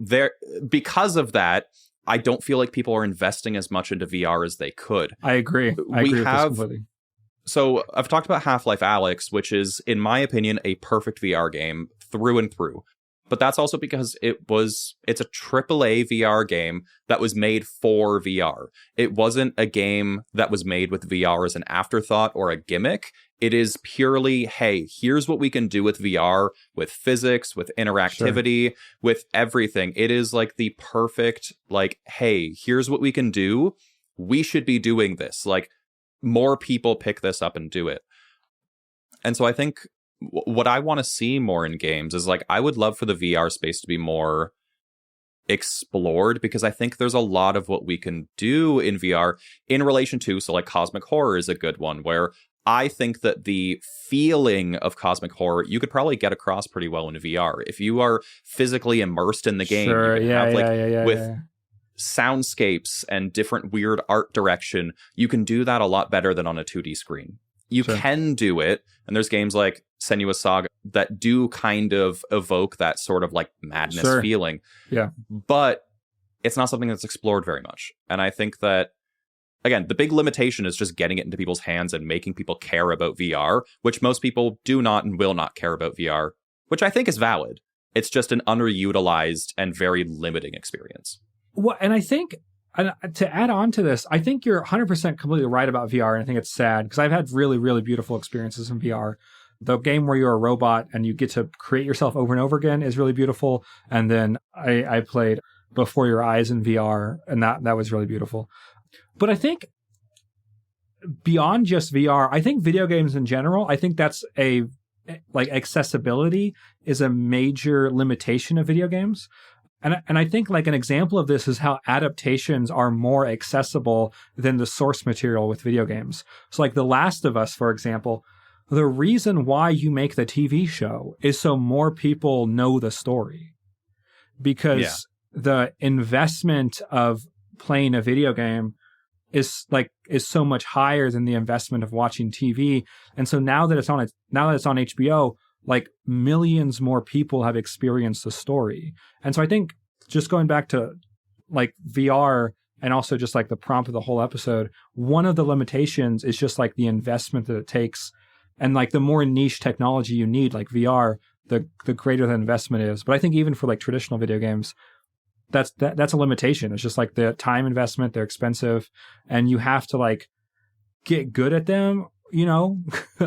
because of that, I don't feel like people are investing as much into VR as they could. I agree. I agree with this completely. So I've talked about Half-Life Alyx, which is, in my opinion, a perfect VR game through and through. But that's also because it's a AAA VR game that was made for VR. It wasn't a game that was made with VR as an afterthought or a gimmick. It is purely, hey, here's what we can do with VR, with physics, with interactivity, with everything. It is like the perfect, like, hey, here's what we can do. We should be doing this. Like, more people pick this up and do it. And so I think what I want to see more in games is, like, I would love for the VR space to be more explored, because I think there's a lot of what we can do in VR in relation to, so like cosmic horror is a good one, where I think that the feeling of cosmic horror, you could probably get across pretty well in VR. If you are physically immersed in the game, with soundscapes and different weird art direction, you can do that a lot better than on a 2D screen. You can do it, and there's games like Senua's Saga that do kind of evoke that sort of like madness feeling. Yeah. But it's not something that's explored very much. And I think that, again, the big limitation is just getting it into people's hands and making people care about VR, which most people do not and will not care about VR, which I think is valid. It's just an underutilized and very limiting experience. Well, and I think, and to add on to this, I think you're 100% completely right about VR, and I think it's sad because I've had really, really beautiful experiences in VR. The game where you're a robot and you get to create yourself over and over again is really beautiful. And then I played Before Your Eyes in VR, and that was really beautiful. But I think beyond just VR, I think video games in general, I think that's accessibility is a major limitation of video games. And I think like an example of this is how adaptations are more accessible than the source material with video games. So like The Last of Us, for example, the reason why you make the TV show is so more people know the story. Because the investment of playing a video game is so much higher than the investment of watching TV. And so now that it's on HBO, like millions more people have experienced the story. And so I think just going back to like VR and also just like the prompt of the whole episode, one of the limitations is just like the investment that it takes. And like the more niche technology you need, like VR, the greater the investment is. But I think even for like traditional video games, that's a limitation. It's just like the time investment, they're expensive, and you have to like get good at them, you know,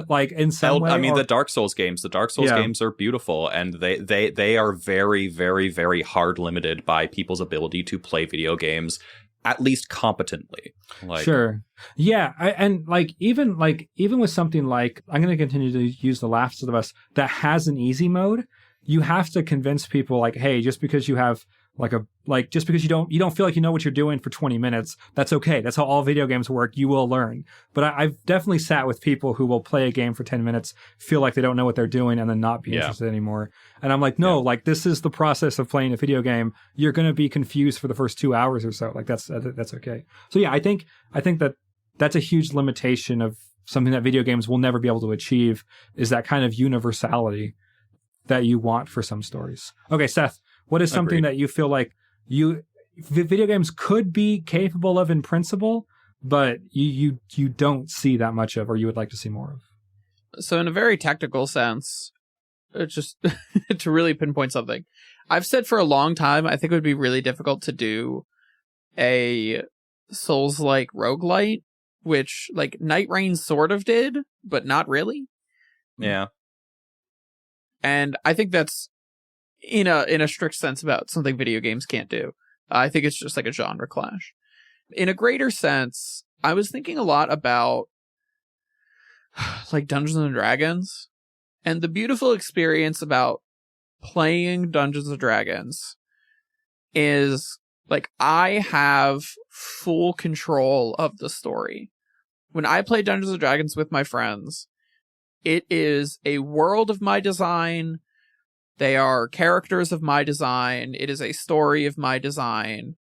like in some way. I mean, the Dark Souls games games are beautiful, and they are very, very, very hard limited by people's ability to play video games, at least competently. Like, sure. Yeah. And even with something like, I'm going to continue to use The Last of Us that has an easy mode, you have to convince people like, hey, just because you have just because you don't feel like you know what you're doing for 20 minutes, that's okay. That's how all video games work. You will learn. But I've definitely sat with people who will play a game for 10 minutes, feel like they don't know what they're doing, and then not be interested anymore. And I'm like, no, like this is the process of playing a video game. You're going to be confused for the first 2 hours or so. Like that's okay. So yeah, I think that's a huge limitation of something that video games will never be able to achieve, is that kind of universality that you want for some stories. Okay, Seth, what is something that you feel like video games could be capable of in principle, but you don't see that much of, or you would like to see more of? So in a very technical sense, just to really pinpoint something. I've said for a long time, I think it would be really difficult to do a Souls-like roguelite, which like Night Rain sort of did, but not really. Yeah. And I think that's in a strict sense about something video games can't do. I think it's just like a genre clash. In a greater sense, I was thinking a lot about like Dungeons and Dragons, and the beautiful experience about playing Dungeons and Dragons is like I have full control of the story. When I play Dungeons and Dragons with my friends, it is a world of my design. They are characters of my design. It is a story of my design.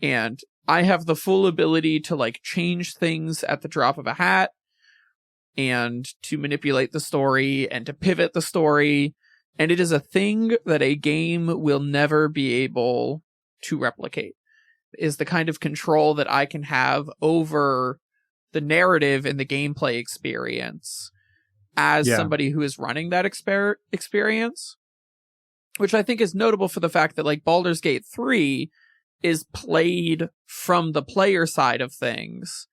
And I have the full ability to like change things at the drop of a hat and to manipulate the story and to pivot the story. And it is a thing that a game will never be able to replicate, is the kind of control that I can have over the narrative and the gameplay experience as somebody who is running that experience, which I think is notable for the fact that like Baldur's Gate 3 is played from the player side of things,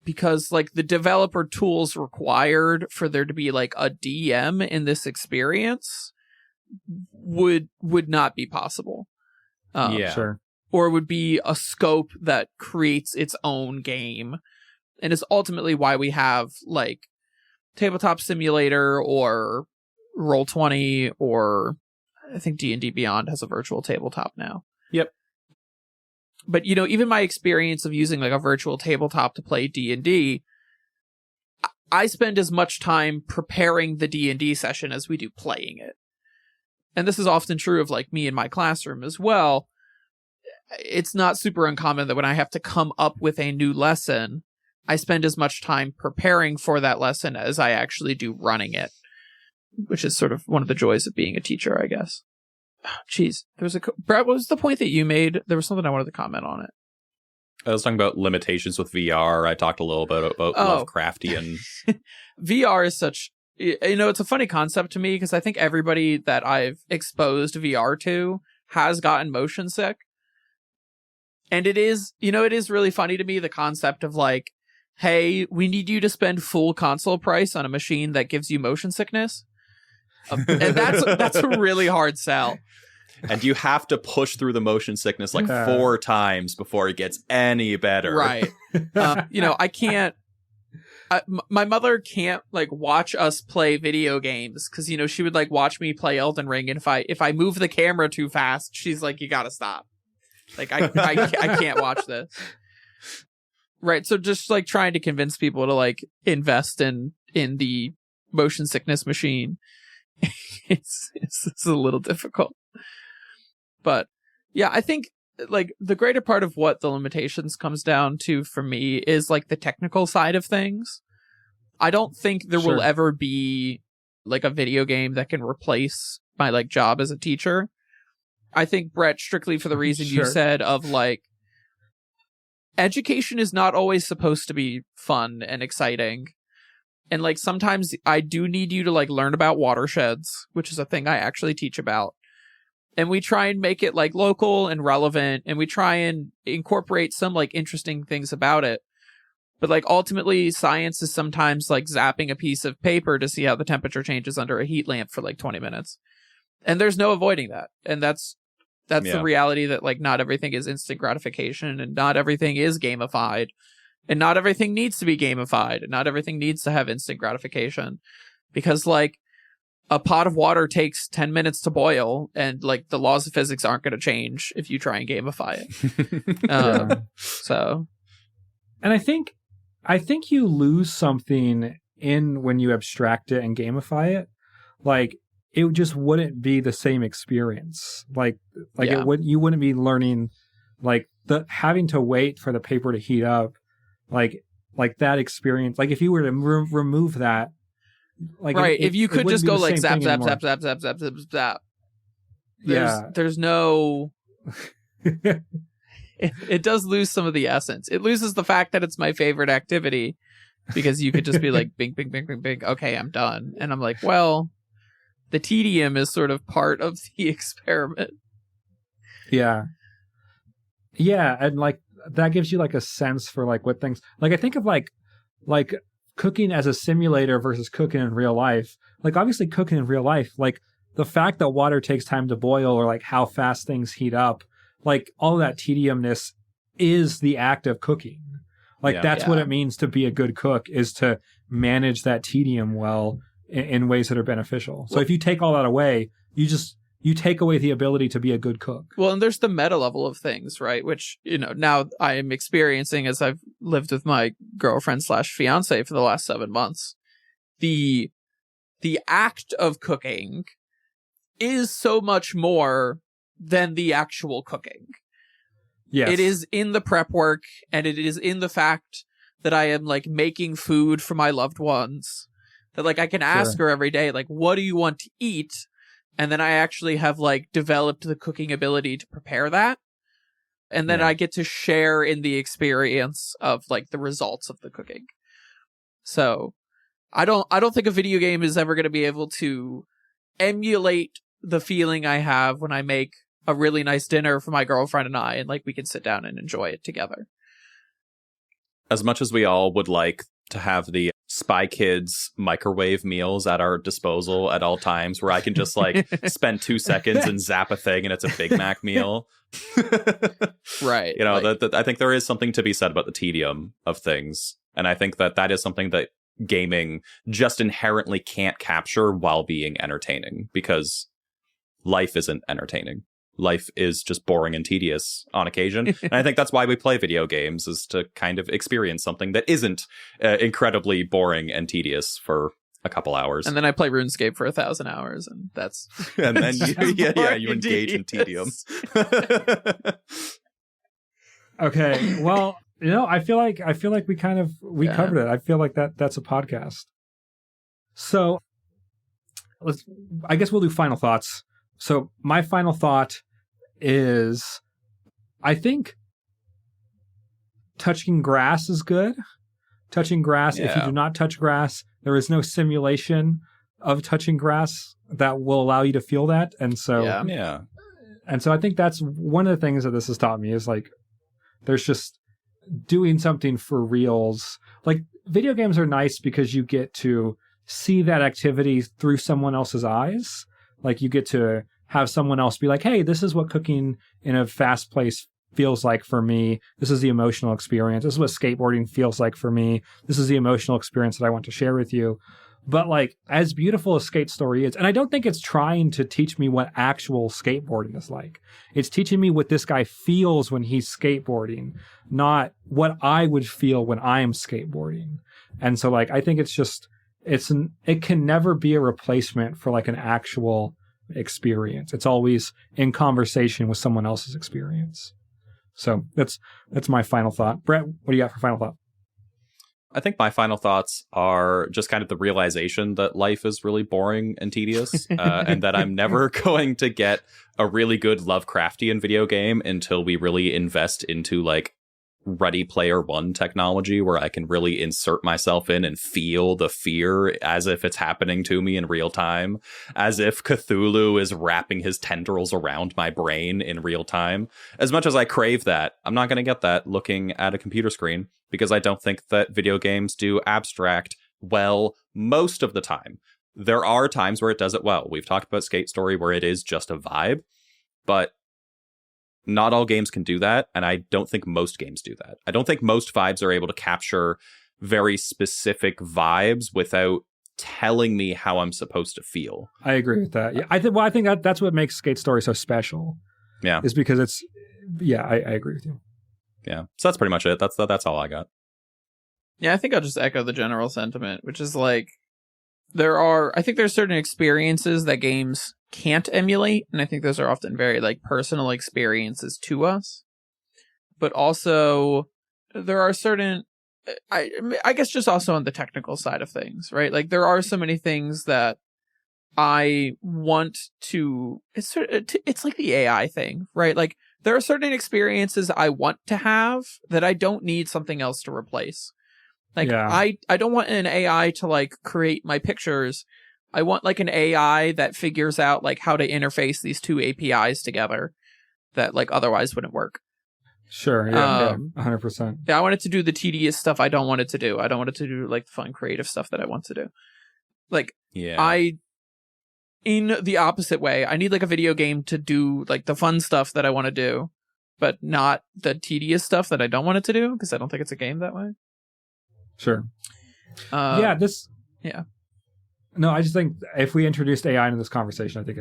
because like the developer tools required for there to be like a DM in this experience would not be possible. Sure. Or would be a scope that creates its own game, and is ultimately why we have like Tabletop Simulator or Roll20, or I think D&D Beyond has a virtual tabletop now. Yep. But, you know, even my experience of using like a virtual tabletop to play D&D, I spend as much time preparing the D&D session as we do playing it. And this is often true of like me in my classroom as well. It's not super uncommon that when I have to come up with a new lesson, I spend as much time preparing for that lesson as I actually do running it, which is sort of one of the joys of being a teacher, I guess. Jeez, Brett, what was the point that you made? There was something I wanted to comment on it. I was talking about limitations with VR. I talked a little bit about Lovecraftian. VR is such, you know, it's a funny concept to me because I think everybody that I've exposed VR to has gotten motion sick. And it is, you know, it is really funny to me, the concept of like, hey, we need you to spend full console price on a machine that gives you motion sickness. And that's a really hard sell. And you have to push through the motion sickness like 4 times before it gets any better. Right. You know, I can't, my mother can't like watch us play video games because, you know, she would like watch me play Elden Ring. And if I move the camera too fast, she's like, you gotta stop. Like, I can't watch this. Right. So just like trying to convince people to like invest in the motion sickness machine. It's a little difficult. But yeah, I think like the greater part of what the limitations comes down to for me is like the technical side of things. I don't think there will ever be like a video game that can replace my like job as a teacher. I think, Brett, strictly for the reason you said of like, education is not always supposed to be fun and exciting. And like sometimes I do need you to like learn about watersheds, which is a thing I actually teach about. And we try and make it like local and relevant, and we try and incorporate some like interesting things about it. But like ultimately science is sometimes like zapping a piece of paper to see how the temperature changes under a heat lamp for like 20 minutes. And there's no avoiding that. And that's the reality that like not everything is instant gratification, and not everything is gamified, and not everything needs to be gamified, and not everything needs to have instant gratification, because like a pot of water takes 10 minutes to boil, and like the laws of physics aren't going to change if you try and gamify it. So, and I think you lose something in when you abstract it and gamify it. Like, it just wouldn't be the same experience. You wouldn't be learning, like the having to wait for the paper to heat up, like that experience. Like if you were to remove that, like right, if you could just go like zap zap zap zap zap zap zap zap. There's no. It does lose some of the essence. It loses the fact that it's my favorite activity, because you could just be like bing bing bing bing bing. Okay, I'm done, and I'm like, well. the tedium is sort of part of the experiment. Yeah. Yeah, and like that gives you like a sense for like what things like I think of like cooking as a simulator versus cooking in real life. Like obviously cooking in real life, like the fact that water takes time to boil or like how fast things heat up, like all that tediumness is the act of cooking. Like that's what it means to be a good cook, is to manage that tedium well in ways that are beneficial. So if you take all that away, you take away the ability to be a good cook. Well, and there's the meta level of things, right? Which, now I am experiencing as I've lived with my girlfriend / fiance for the last 7 months. The act of cooking is so much more than the actual cooking. Yes. It is in the prep work, and it is in the fact that I am like making food for my loved ones. That like I can ask her every day, like, what do you want to eat? And then I actually have like developed the cooking ability to prepare that. And then I get to share in the experience of like the results of the cooking. So I don't think a video game is ever going to be able to emulate the feeling I have when I make a really nice dinner for my girlfriend and I, and like we can sit down and enjoy it together. As much as we all would like to have the Spy Kids microwave meals at our disposal at all times, where I can just like spend 2 seconds and zap a thing and it's a Big Mac meal. Right. I think there is something to be said about the tedium of things. And I think that is something that gaming just inherently can't capture while being entertaining, because life isn't entertaining. Life is just boring and tedious on occasion. And I think that's why we play video games, is to kind of experience something that isn't incredibly boring and tedious for a couple hours. And then I play RuneScape for 1,000 hours, and that's... and then you engage in tedium. Okay, well, I feel like we covered it. I feel like that's a podcast. So I guess we'll do final thoughts. So my final thought is, I think touching grass is good. Touching grass, if you do not touch grass, there is no simulation of touching grass that will allow you to feel that. And so, and so I think that's one of the things that this has taught me, is like, there's just doing something for reals. Like video games are nice because you get to see that activity through someone else's eyes. Like you get to have someone else be like, hey, this is what cooking in a fast place feels like for me. This is the emotional experience. This is what skateboarding feels like for me. This is the emotional experience that I want to share with you. But like, as beautiful as Skate Story is, and I don't think it's trying to teach me what actual skateboarding is like. It's teaching me what this guy feels when he's skateboarding, not what I would feel when I'm skateboarding. And so like, I think it's just, it can never be a replacement for like an actual experience. It's always in conversation with someone else's experience. So that's my final thought. Brett, what do you got for final thought? I think my final thoughts are just kind of the realization that life is really boring and tedious, and that I'm never going to get a really good Lovecraftian video game until we really invest into like Ready Player One technology, where I can really insert myself in and feel the fear as if it's happening to me in real time, as if Cthulhu is wrapping his tendrils around my brain in real time. As much as I crave that, I'm not going to get that looking at a computer screen, because I don't think that video games do abstract well most of the time. There are times where it does it well. We've talked about Skate Story, where it is just a vibe, but not all games can do that, and I don't think most games do that. I don't think most vibes are able to capture very specific vibes without telling me how I'm supposed to feel. I agree with that. Yeah, I think that's what makes Skate Story so special. Yeah, is because it's. Yeah, I agree with you. Yeah, so that's pretty much it. That's all I got. Yeah, I think I'll just echo the general sentiment, which is like, I think there's certain experiences that games can't emulate, and I think those are often very like personal experiences to us. But also there are certain, I guess just also on the technical side of things, right? Like there are so many things that I want to, it's like the AI thing, right? Like there are certain experiences I want to have that I don't need something else to replace. Like I don't want an AI to like create my pictures I want like an AI that figures out like how to interface these two APIs together that like otherwise wouldn't work. Sure, yeah, 100%. Yeah, I want it to do the tedious stuff I don't want it to do. I don't want it to do like fun, creative stuff that I want to do. Like, in the opposite way, I need like a video game to do like the fun stuff that I want to do, but not the tedious stuff that I don't want it to do, because I don't think it's a game that way. Sure. Yeah. No, I just think if we introduced AI into this conversation, I think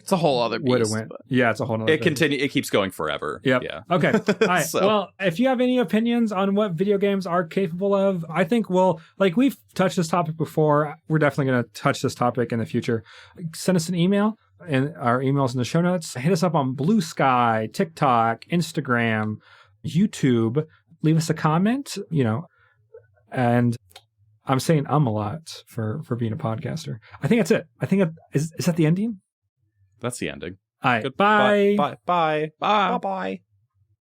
it's a whole other beast. Yeah, it's a whole other thing. It keeps going forever. Yep. Yeah. Okay. All right. Well, if you have any opinions on what video games are capable of, I think we've touched this topic before. We're definitely going to touch this topic in the future. Send us an email, and our email's in the show notes. Hit us up on Blue Sky, TikTok, Instagram, YouTube. Leave us a comment, and I'm saying a lot for being a podcaster. I think that's it. I think is that the ending? That's the ending. All right. Bye. Bye. Bye. Bye. Bye. Bye.